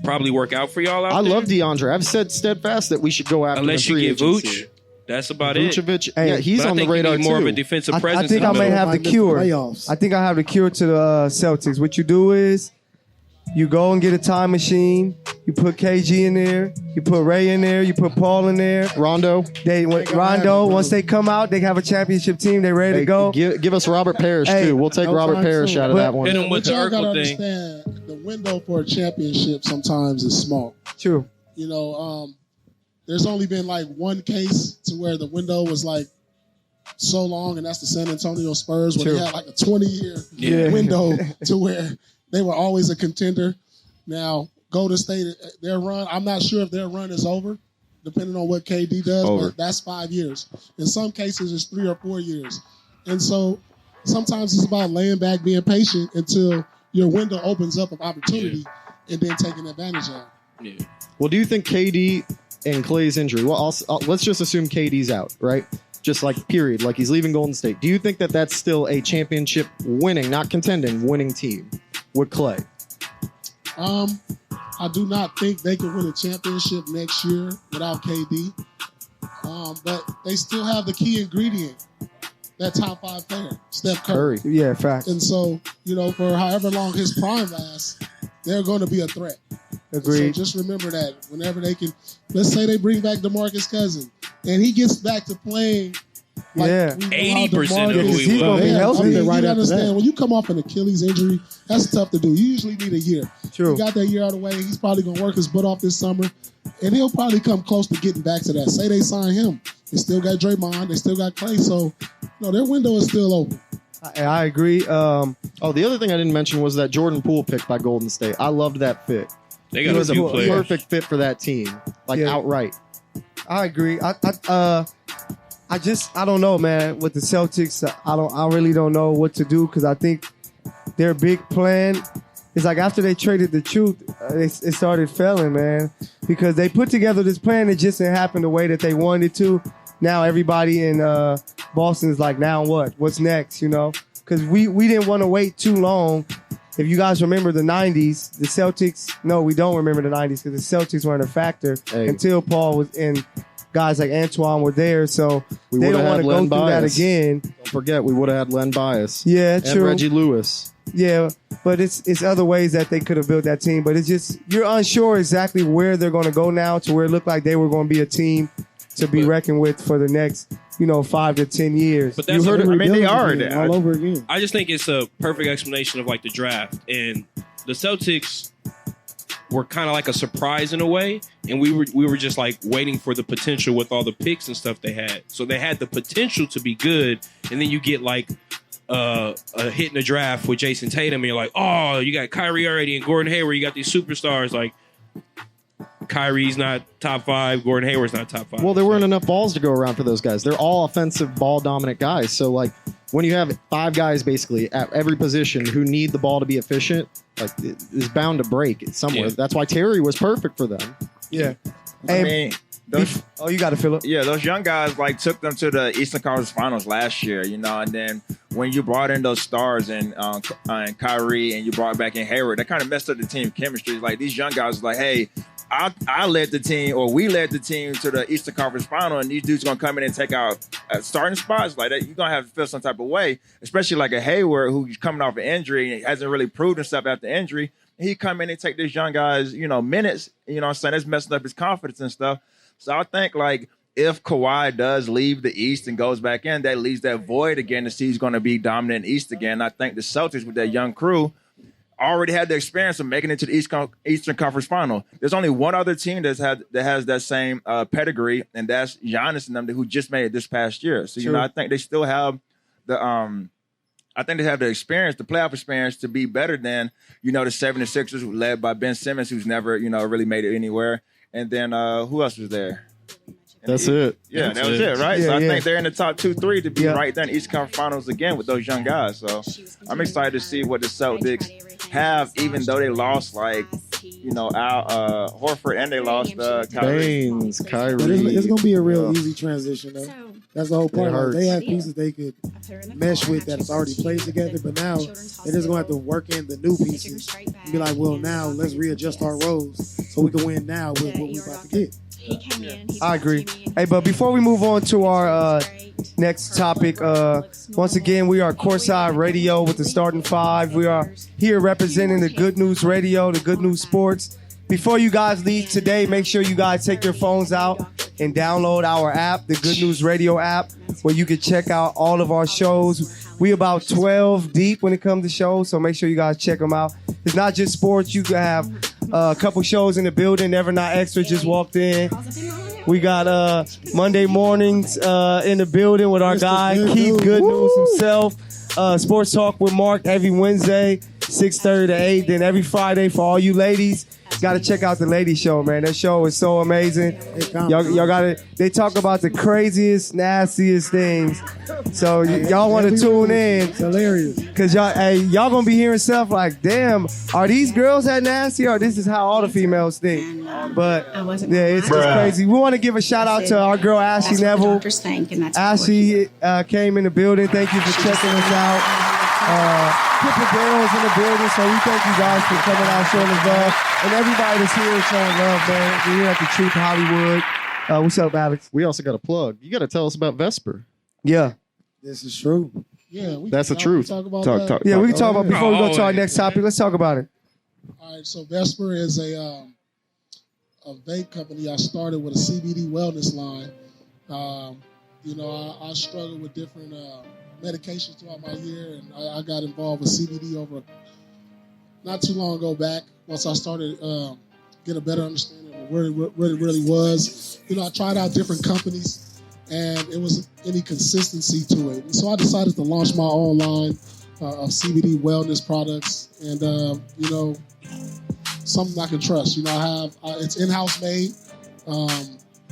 probably work out for y'all out I there. love DeAndre. I've said steadfast that we should go after Unless him you free get Vooch. agency. That's about Vucevic, Hey, yeah, he's But I on the think you radar need more too. of a defensive I presence. think in I the may middle. have the Might miss cure. playoffs. I think I have the cure to the Celtics. What you do is you go and get a time machine. You put KG in there. You put Ray in there. You put Paul in there. Rondo. Rondo, once they come out, they have a championship team. They ready to go. Give us Robert Parrish Hey, too. We'll take no Robert time Parrish soon. out of that one. Hit him with But the y'all gotta Urkel thing. understand, the window for a championship sometimes is small. True. There's only been one case to where the window was so long, and that's the San Antonio Spurs, where True. they had a 20-year Yeah. window to where they were always a contender. Now, Golden State, their run, I'm not sure if their run is over, depending on what KD does, Over. but that's 5 years. In some cases, it's 3 or 4 years. And so sometimes it's about laying back, being patient until your window opens up of opportunity and then taking advantage of it. Yeah. Well, do you think KD and Clay's injury? Well, let's just assume KD's out, right? Just period. He's leaving Golden State. Do you think that that's still a championship winning, not contending, winning team? with Clay? I do not think they can win a championship next year without KD. But they still have the key ingredient, that top 5 player, Steph Curry. Yeah, fact. And so, for however long his prime lasts, they're going to be a threat. Agreed. So just remember that whenever they can, let's say they bring back DeMarcus Cousins, and he gets back to playing. Like 80% of who he's gonna be healthy. You right after understand that. when you come off an Achilles injury, that's tough to do. You usually need a year. True. He got that year out of the way. He's probably gonna work his butt off this summer, and he'll probably come close to getting back to that. Say they sign him, they still got Draymond, they still got Clay, so their window is still open. I agree. The other thing I didn't mention was that Jordan Poole pick by Golden State. I loved that fit. They He got was a a few players. perfect fit for that team, outright. I agree. I don't know, man. With the Celtics, I really don't know what to do because I think their big plan is like after they traded the truth, it started failing, man. Because they put together this plan, it just didn't happen the way that they wanted to. Now everybody in Boston is like, now what? What's next? Because we didn't want to wait too long. If you guys remember the 90s, the Celtics, no, we don't remember the 90s because the Celtics weren't a factor until Paul was in. Guys like Antoine were there, so they don't want to go through that again. Don't forget, we would have had Len Bias. Yeah, and true. Reggie Lewis. Yeah, but it's other ways that they could have built that team. But it's just, you're unsure exactly where they're going to go now to where it looked like they were going to be a team to be reckoned with for the next, 5 to 10 years. But that's You heard it. they are all over again. I just think it's a perfect explanation of like the draft, and the Celtics were kind of like a surprise in a way, and we were just like waiting for the potential with all the picks and stuff they had. So they had the potential to be good, and then you get like a hit in the draft with Jason Tatum, and you're like, oh, you got Kyrie already and Gordon Hayward. You got these superstars like Kyrie's not top 5, Gordon Hayward's not top 5. Well, there weren't enough balls to go around for those guys. They're all offensive ball dominant guys. So like when you have 5 guys basically at every position who need the ball to be efficient, like it's bound to break somewhere. Yeah. That's why Terry was perfect for them. Yeah. I mean, you got to fill it. Yeah, those young guys took them to the Eastern Conference Finals last year, and then when you brought in those stars and Kyrie and you brought back in Hayward, that kind of messed up the team chemistry. Like these young guys were like, hey, I led the team, or we led the team to the Eastern Conference Final, and these dudes gonna come in and take out starting spots like that. You're gonna have to feel some type of way, especially like a Hayward who's coming off an injury and hasn't really proved himself after injury. He come in and take these young guys, minutes. You know what I'm saying? That's messing up his confidence and stuff. So I think like if Kawhi does leave the East and goes back in, that leaves that void again to see who's going to be dominant in the East again. I think the Celtics with that young crew already had the experience of making it to the Eastern Conference Final. There's only one other team that has that same pedigree, and that's Giannis and them who just made it this past year. So I think they still have the experience, the playoff experience, to be better than the 76ers led by Ben Simmons, who's never really made it anywhere. And then who else was there? That's it. Yeah, that was it, right? Yeah, so I yeah. think they're in the top 2-3 to be right there in East Conference Finals again with those young guys. So I'm excited to see what the Celtics have, even though they lost Al Horford and they lost Kyrie. Baines, But Kyrie. it's going to be a real easy transition, though. That's the whole part. It hurts. They have pieces they could mesh with that's already played together, but now they're just going to have to work in the new pieces and be like, well, now let's readjust our roles so we can win now with what we're about to get. I agree. Hey, but before we move on to our next topic, once again, we are Courtside Radio with the starting 5. We are here representing the Good News Radio, the Good News Sports. Before you guys leave today, make sure you guys take your phones out and download our app, the Good News Radio app, where you can check out all of our shows. We about 12 deep when it comes to shows, so make sure you guys check them out. It's not just sports. You can have a couple shows in the building. Never Not Extra just walked in. We got Monday mornings in the building with our guy, Keith Good News himself. Sports Talk with Mark every Wednesday, 6:30 to 8. Then every Friday for all you ladies, got to check out the Lady Show, man. That show is so amazing. Y'all got to. They talk about the craziest, nastiest things. So y'all want to tune in. It's hilarious. Cause y'all gonna be hearing stuff like, damn, are these girls that nasty, or this is how all the females think? But yeah, it's crazy. We want to give a shout out to our girl Ashley Neville. Ashley came in the building. Thank you for checking us out. Pippa Darrell's in the building, so we thank you guys for coming out, showing us love. And everybody that's here showing love, man. We're here at the Truth Hollywood. What's up, Alex? We also got a plug. You got to tell us about Vesper. Yeah. This is true. Yeah, That's the truth. Talk about Talk, that. talk. Yeah, we can talk about, before we go to our yeah. next topic, let's talk about it. All right, so Vesper is a vape company I started with a CBD wellness line. I struggled with different medications throughout my year, and I got involved with CBD over not too long ago back. Once I started get a better understanding of where it really was. I tried out different companies, and it wasn't any consistency to it. And so I decided to launch my own line of CBD wellness products, and something I can trust. It's in-house made.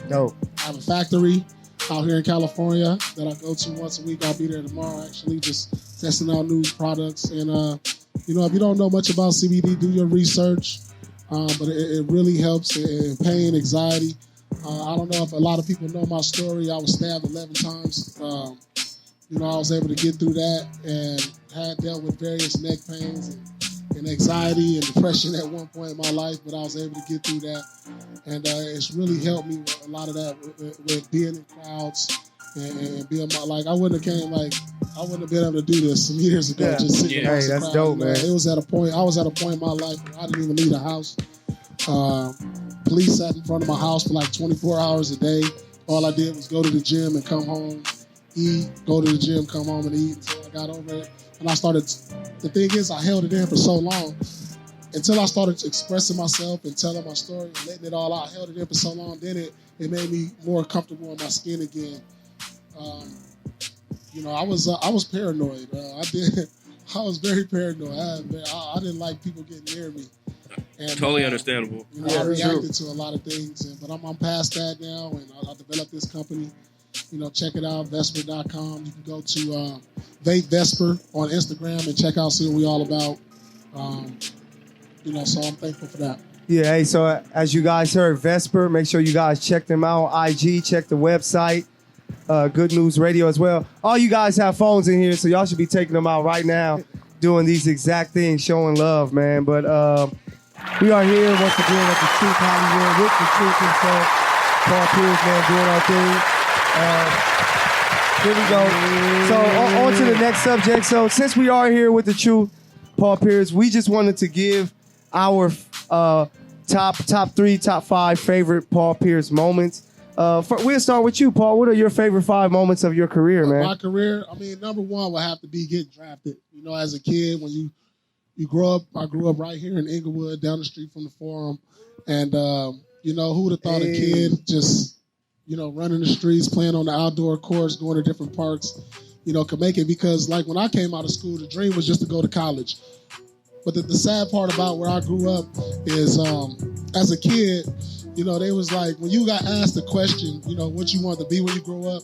No. I have a factory out here in California that I go to once a week. I'll be there tomorrow, actually, just testing out new products. And, if you don't know much about CBD, do your research. But it really helps in pain, anxiety. I don't know if a lot of people know my story. I was stabbed 11 times. I was able to get through that and had dealt with various neck pains and anxiety and depression at one point in my life, but I was able to get through that. And it's really helped me with a lot of that, with being in crowds and being I wouldn't have been able to do this some years ago. Yeah. Just sitting Hey, in that's crowd. dope, man. I was at a point in my life where I didn't even need a house. Police sat in front of my house for like 24 hours a day. All I did was go to the gym and come home, eat, go to the gym, come home and eat until I got over it. And the thing is, I held it in for so long until I started expressing myself and telling my story and letting it all out. I held it in for so long, then it made me more comfortable in my skin again. I was paranoid. I was very paranoid. I didn't like people getting near me. And, Totally understandable. I reacted to a lot of things, but I'm past that now, and I developed this company. Check it out, Vesper.com. You can go to Vape Vesper on Instagram and check out, see what we all about. So I'm thankful for that. Yeah, hey, so as you guys heard, Vesper, make sure you guys check them out on IG, check the website, Good News Radio as well. All you guys have phones in here, so y'all should be taking them out right now, doing these exact things, showing love, man. But we are here once again at the Truth Hollywood with the Truth himself, Paul Pierce, man, doing our thing. Here we go. So on to the next subject. So since we are here with the Truth, Paul Pierce, we just wanted to give our top 3, top 5 favorite Paul Pierce moments. We'll start with you, Paul. What are your favorite 5 moments of your career, man? My career, number one would have to be getting drafted. As a kid, when you grow up, I grew up right here in Inglewood, down the street from the Forum. And, who would have thought a kid just, running the streets, playing on the outdoor courts, going to different parks, could make it. Because, when I came out of school, the dream was just to go to college. But the sad part about where I grew up is, as a kid, they was like, when you got asked the question, what you want to be when you grow up,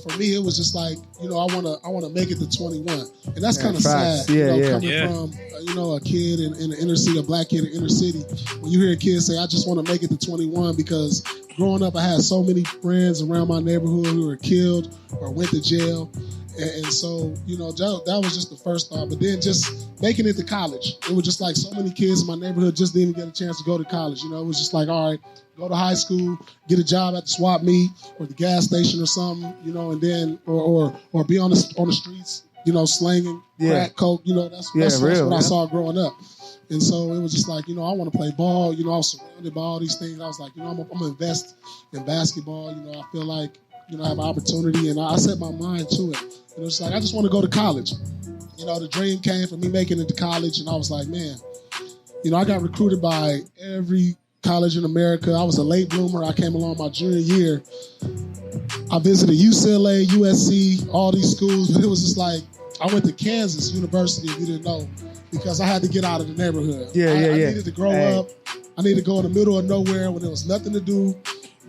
for me, it was just like, I want to make it to 21. And that's kind of sad, coming from, a kid in the inner city, a black kid in the inner city. When you hear a kid say, I just want to make it to 21, because growing up, I had so many friends around my neighborhood who were killed or went to jail. And so, that was just the first thought. But then just making it to college, it was just like so many kids in my neighborhood just didn't get a chance to go to college. It was just like, all right, go to high school, get a job at the swap meet or the gas station or something, and then or be on the streets, slanging crack, coke. That's what I saw growing up. And so it was just like, I want to play ball. I was surrounded by all these things. I was like, I'm going to invest in basketball. I feel like, I have an opportunity, and I set my mind to it. It's like, I just want to go to college. The dream came from me making it to college, and I was like, man, I got recruited by every college in America. I was a late bloomer. I came along my junior year. I visited UCLA, USC, all these schools, but it was just like, I went to Kansas University, if you didn't know, because I had to get out of the neighborhood. I needed to grow up. I needed to go in the middle of nowhere when there was nothing to do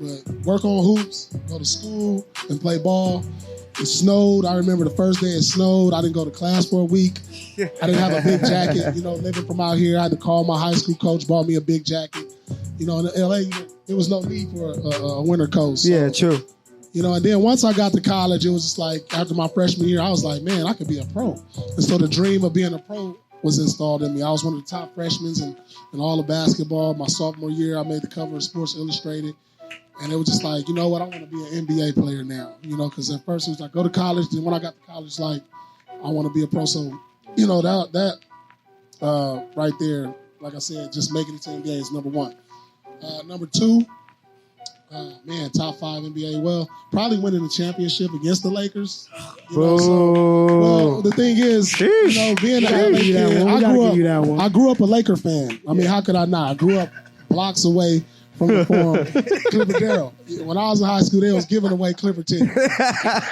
but work on hoops, go to school, and play ball. It snowed. I remember the first day it snowed. I didn't go to class for a week. I didn't have a big jacket. Living from out here, I had to call my high school coach, bought me a big jacket. In LA, there was no need for a winter coat. So, yeah, true. And then once I got to college, it was just like after my freshman year, I was like, man, I could be a pro. And so the dream of being a pro was installed in me. I was one of the top freshmen in all of basketball. My sophomore year, I made the cover of Sports Illustrated. And it was just like, you know what, I want to be an NBA player now. Because at first it was like, go to college. Then when I got to college, like, I want to be a pro. So, that right there, like I said, just making it to NBA is number one. Number two, top 5 NBA. Well, probably winning the championship against the Lakers. Well, the thing is, being a LA kid, I grew up a Laker fan. I mean, how could I not? I grew up blocks away from the Forum, Clipper Darrell. When I was in high school, they was giving away Clipper tickets.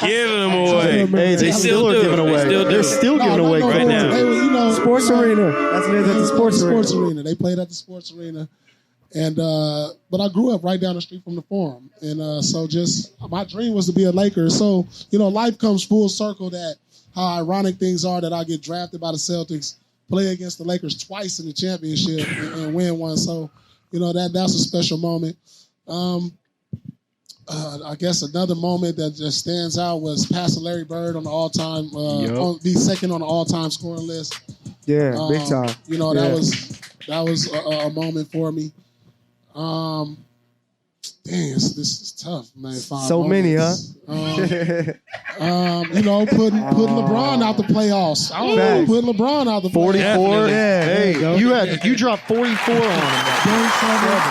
Giving them away. Hey, they still are giving away. They're still giving away right now. They were, Sports Arena. That's what it is at the Sports Arena. They played at the Sports Arena. And but I grew up right down the street from the Forum. And so just my dream was to be a Laker. So, life comes full circle that how ironic things are that I get drafted by the Celtics, play against the Lakers twice in the championship and win one. So, that's a special moment. I guess another moment that just stands out was passing Larry Bird on the all-time, be second on the all-time scoring list. Yeah, big time. That was a moment for me. This is tough, man. So many, huh? Putting LeBron out the playoffs. I don't know, putting LeBron out the 44. playoffs. Yeah. Hey, you dropped 44 on him. Game 7,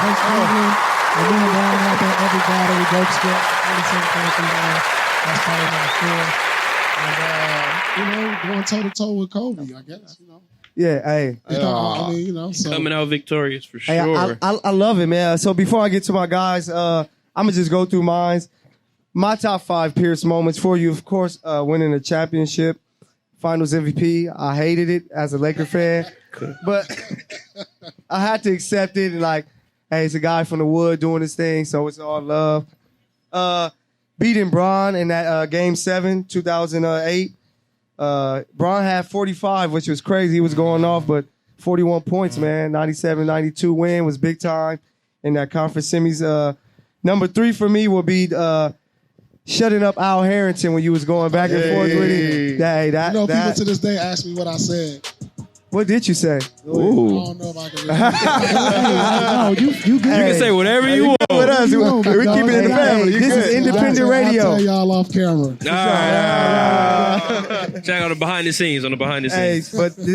Coach Cleveland, and then LeBron out there every battle with dope step, 47 points. That's probably number 4. And going toe to toe with Kobe, I guess. Yeah, hey. So. Coming out victorious for sure. Hey, I love it, man. So before I get to my guys, I'm going to just go through mine. My top 5 Pierce moments for you, of course, winning a championship, finals MVP. I hated it as a Laker fan, but I had to accept it. And like, hey, it's a guy from the wood doing his thing, so it's all love. Beating Bron in that Game 7, 2008. Bron had 45, which was crazy. He was going off, but 41 points, man. 97-92 win was big time in that conference semis. Number 3 for me will be shutting up Al Harrington when you was going back and forth with him. People to this day ask me what I said. What did you say? Ooh. I don't know if I can. You can say whatever you want. With us, we keep it in the family. This is independent radio. I'll tell y'all off camera. Check on the behind the scenes.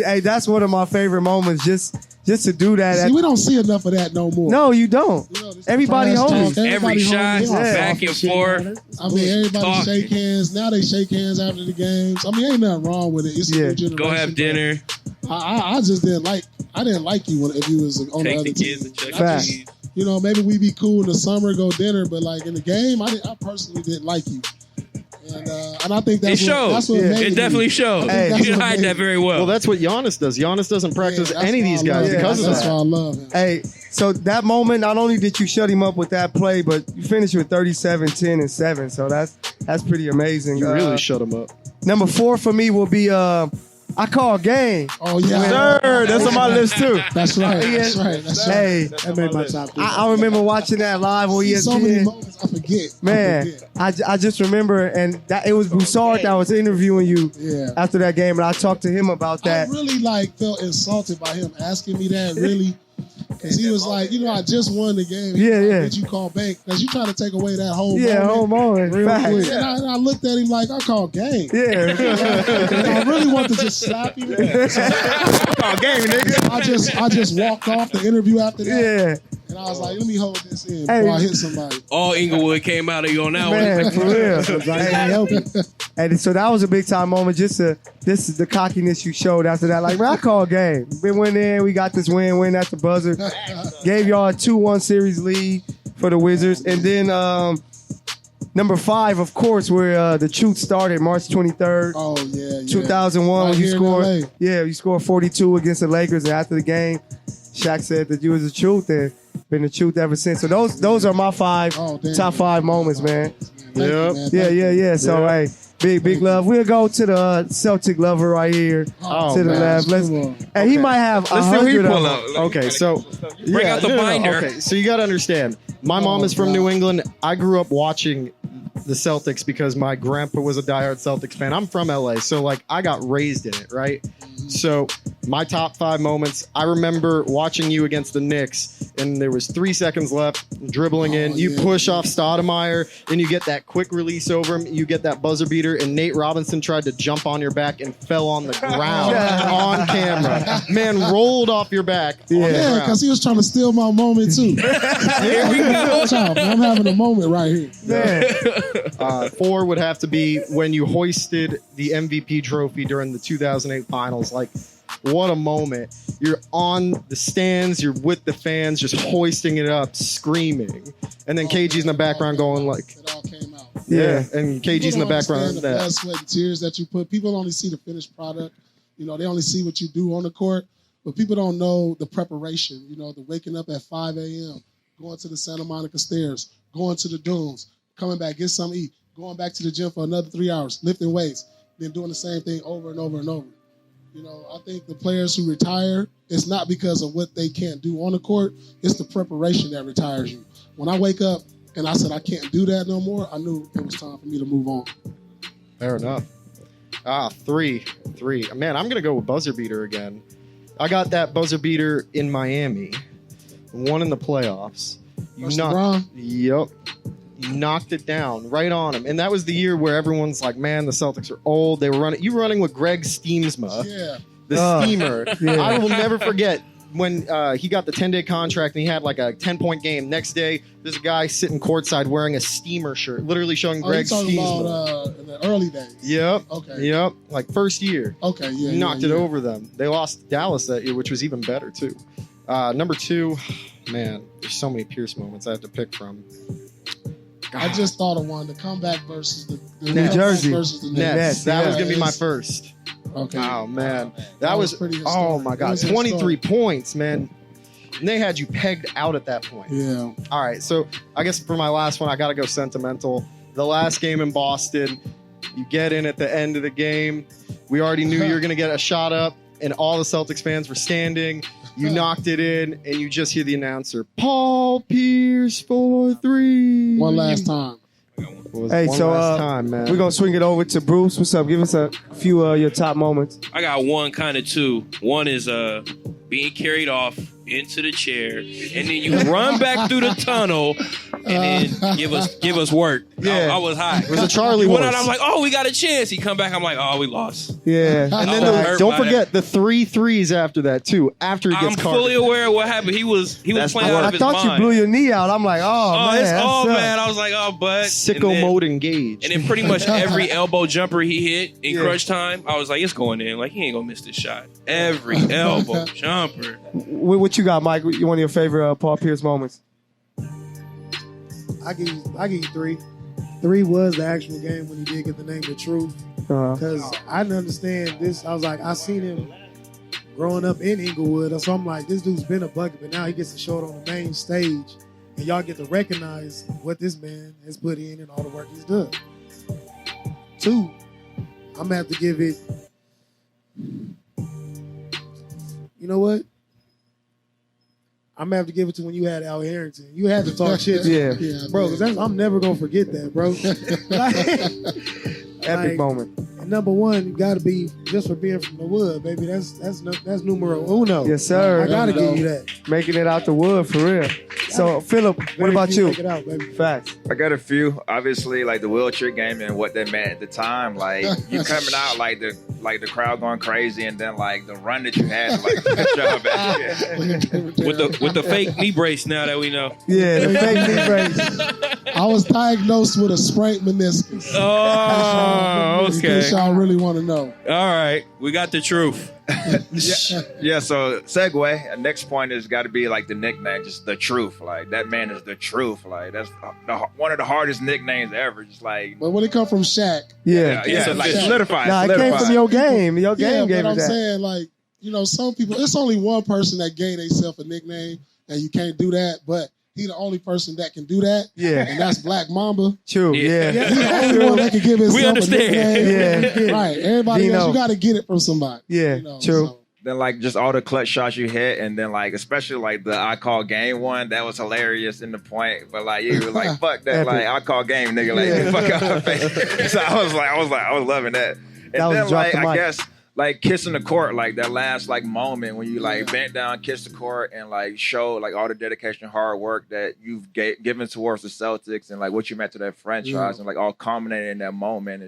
Hey, that's one of my favorite moments. Just to do that. See, we don't see enough of that no more. No, you don't. Everybody homies. Every shot, back and forth. I mean, everybody shake hands. Now they shake hands after the games. I mean, ain't nothing wrong with it. It's a new generation. Go have dinner. I just didn't like. I didn't like you if you was on the other team. Facts. Maybe we be cool in the summer, go dinner, but like in the game, I personally didn't like you. And I think that's what made it definitely shows. You didn't hide that very well. Well, that's what Giannis does. Giannis doesn't practice any of these guys because of that. That's why I love him. Hey, so that moment, not only did you shut him up with that play, but you finished with 37, 10, and 7. So that's pretty amazing. You really shut him up. Number 4 for me will be I call game. Oh yeah, sir. That's on my list too. That's right. That's right. Hey, that made my top 3. I remember watching that live on ESPN. So many moments I forget. Man, I just remember, and it was Broussard that was interviewing you after that game, and I talked to him about that. I really felt insulted by him asking me that. Really. Because he was like, I just won the game. Did you call bank? Because you trying to take away that whole moment. Whole moment. Real quick. And I looked at him like, I called game. Yeah. And I really want to just slap him. Call game, nigga. I just walked off the interview after that. Yeah. And I was like, let me hold this in before I hit somebody. All Inglewood came out of you on that one. Man, for real. And so that was a big time moment. This is the cockiness you showed after that. Like, man, I call game. We went in, we got this win at the buzzer. Gave y'all a 2-1 series lead for the Wizards. And then number 5, of course, where the truth started, March 23rd. Oh, yeah. 2001, when you scored. Yeah, you scored 42 against the Lakers. And after the game, Shaq said that you was the truth and been the truth ever since. So those are my 5 top 5 moments, man. Yeah. So, hey. Big love. We'll go to the Celtic lover right here to the left. And he might have 100 of them. Okay, so bring out the binder. Okay, so you got to understand. My mom is from New England. I grew up watching the Celtics because my grandpa was a diehard Celtics fan. I'm from LA, so like I got raised in it, right? So my top 5 moments, I remember watching you against the Knicks, and there was 3 seconds left, dribbling in. You push off Stoudemire, and you get that quick release over him. You get that buzzer beater, and Nate Robinson tried to jump on your back and fell on the ground on camera. Man rolled off your back. Yeah, because he was trying to steal my moment too. Here we go. Watch out, man. I'm having a moment right here. Man. 4 would have to be when you hoisted the MVP trophy during the 2008 finals. Like, what a moment. You're on the stands, you're with the fans, just hoisting it up, screaming. And then KG's in the background going like... It all came out. Yeah, and KG's in the background. The blood, sweat, and tears that you put. People only see the finished product. You know, they only see what you do on the court. But people don't know the preparation. You know, the waking up at 5 a.m., going to the Santa Monica stairs, going to the dunes, coming back, get something to eat, going back to the gym for another 3 hours, lifting weights, then doing the same thing over and over and over. You know, I think the players who retire, it's not because of what they can't do on the court. It's the preparation that retires you. When I wake up and I said I can't do that no more, I knew it was time for me to move on. Fair enough. 3. Man, I'm going to go with buzzer beater again. I got that buzzer beater in Miami. One in the playoffs. LeBron? Yep. You knocked it down right on him. And that was the year where everyone's like, man, the Celtics are old. They were running with Greg Steamsma. Yeah. The steamer. Yeah. I will never forget when he got the 10-day contract and he had like a 10-point game. Next day, there's a guy sitting courtside wearing a steamer shirt, literally showing Greg you're talking Steamsma. about in the early days. Yep. Okay. Yep. Like first year. Okay, yeah. He knocked it over them. They lost to Dallas that year, which was even better too. Number 2, man, there's so many Pierce moments I have to pick from. I just thought of one, the comeback versus the New Jersey. versus the Nets. Nets. That was yeah. gonna be my first. Okay. Oh man, That that was was pretty oh historic. my It god, was 23 historic. points, man. And they had you pegged out at that point. Yeah. All right, so I guess for my last one, I gotta go sentimental. The last game in Boston, you get in at the end of the game. We already knew you were gonna get a shot up, and all the Celtics fans were standing. You knocked it in, and you just hear the announcer, Paul Pierce for 3. One last time. Hey, one so last time, man. we're going to swing it over to Bruce. What's up? Give us a few of your top moments. I got one, kind of two. One is being carried off into the chair, and then you run back through the tunnel, and then give us work. Yeah. I was high. It was a Charlie He went horse. out, I'm like, oh, we got a chance. He come back, I'm like, oh, we lost. Yeah. And then I was hurt don't by forget the 3 threes after that too. After he I'm gets fully carted. aware of what happened. He was That's playing the out worst. of I his thought you mind. blew your knee out. I'm like, Oh, man. it's that all sucks. man. I was like, oh, but Sicko mode engaged. And then pretty much every elbow jumper he hit in Yeah. crunch time, I was like, it's going in. Like, he ain't gonna miss this shot. Every elbow jumper. What you got, Mike? One of your favorite Paul Pierce moments? I give you 3. 3 was the actual game when he did get the name The Truth. Because I didn't understand this. I was like, I seen him growing up in Inglewood. So I'm like, this dude's been a bucket, but now he gets to show it on the main stage. And y'all get to recognize what this man has put in and all the work he's done. 2, I'm going to have to give it, you know what? I'm going to have to give it to when you had Al Harrington. You had to talk shit. Yeah. Bro, because I'm never going to forget that, bro. Epic moment. Number 1 got to be just for being from the wood, baby. That's numero uno. Yes, sir. I got to give you that. Making it out the wood for real. So, Philip, what Very about few you? make it out, baby. Facts. I got a few. Obviously, like the wheelchair game and what that meant at the time. Like you coming out like the crowd going crazy, and then like the run that you had. Like good job, man. With the fake knee brace now that we know. Yeah, the fake knee brace. I was diagnosed with a sprained meniscus. Oh, In case okay. y'all really want to know. All right. We got the truth. Yeah. So segue. Next point has got to be like the nickname, just the truth. Like that man is the truth. Like that's one of the hardest nicknames ever. Just like But when it come from Shaq, Yeah. It's like official. solidified. Nah, it came from your game. Your yeah, game gave but it I'm that. saying like, you know, some people, it's only one person that gave themselves a nickname and you can't do that, but he the only person that can do that. Yeah. And that's Black Mamba. True. Yeah. Yeah. He the only one that can give himself We understand. a nickname. Yeah. Right. Everybody Dino. else, you got to get it from somebody. Yeah. You know, True. so. then like just all the clutch shots you hit, and then like especially like the I call game one, that was hilarious in the point. But like you were like, fuck that, like I call game, nigga, like fuck out the face. So I was loving that. And That was then like drop the I mic. guess like kissing the court, like that last like moment when you like bent down, kissed the court, and like showed like all the dedication, hard work that you've given towards the Celtics and like what you meant to that franchise, and like all culminated in that moment.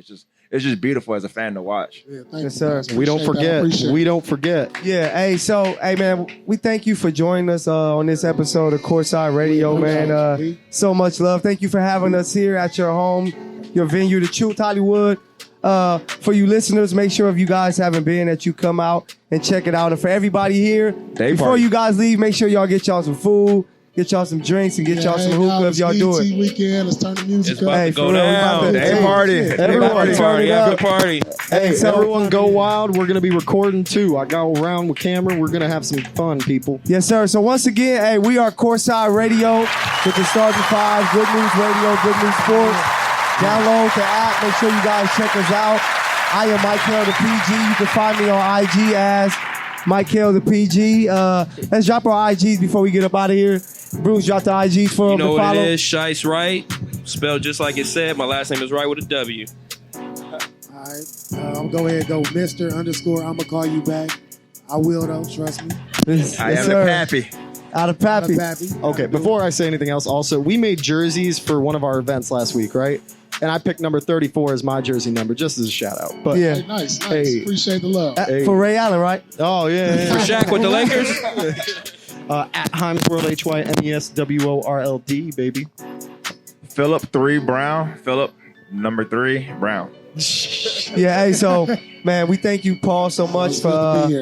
It's just beautiful as a fan to watch. Yeah, thank Yes, you, sir. guys. We don't Appreciate that. forget. Appreciate We it. don't forget. Yeah, hey man, we thank you for joining us on this episode of Courtside Radio, man. So much love. Thank you for having us here at your home, your venue, the Truth Hollywood. For you listeners, make sure if you guys haven't been that you come out and check it out. And for everybody here, before party. you guys leave, make sure y'all get y'all some food, get y'all some drinks, and get y'all some hookah if y'all do it. Weekend. Let's turn the music It's about up. to Hey, go for real, we about down. to- Day party. Everyone Good turn it up. Good party. Hey, so- everyone go wild. We're going to be recording too. I go around with camera. We're going to have some fun, people. Yes, sir. So once again, hey, we are Courtside Radio with the Starting Five, Good News Radio, Good News Sports. Download the app. Make sure you guys check us out. I am Michael the PG. You can find me on IG as Michael the PG. Let's drop our IGs before we get up out of here. Bruce, drop the IGs for You them know to what follow. it is? Shice Wright. Spelled just like it said. My last name is Wright with a W. All right. I'm go ahead and go Mr. _ I'm gonna call you back. I will though, trust me. Yes, I am sir. the pappy. Out of Pappy. Pappy. Okay, before I say anything else, also, we made jerseys for one of our events last week, right? And I picked number 34 as my jersey number, just as a shout out. But Yeah. Hey, nice. Hey. Appreciate the love. Hey. For Ray Allen, right? Oh, yeah. For Shaq with the Lakers. At Hymes World, HYMESWORLD, baby. Philip 3 Brown. Philip number 3 Brown. Yeah, hey, so, man, we thank you, Paul, so much It's for good to be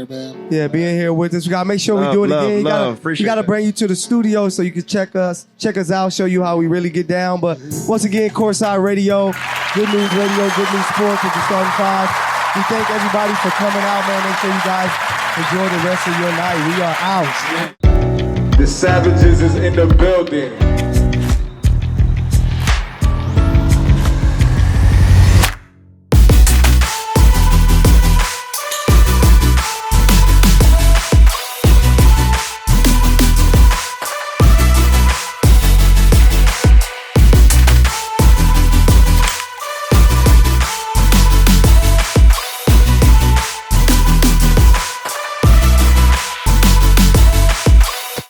here, man. being here with us. We gotta make sure we Love, do it love, again. love. Appreciate We gotta that. bring you to the studio so you can check us out, show you how we really get down. But once again, Courtside Radio, Good News Radio, Good News Sports with the Starting Five. We thank everybody for coming out, man. Make sure you guys enjoy the rest of your night. We are out. The Savages is in the building.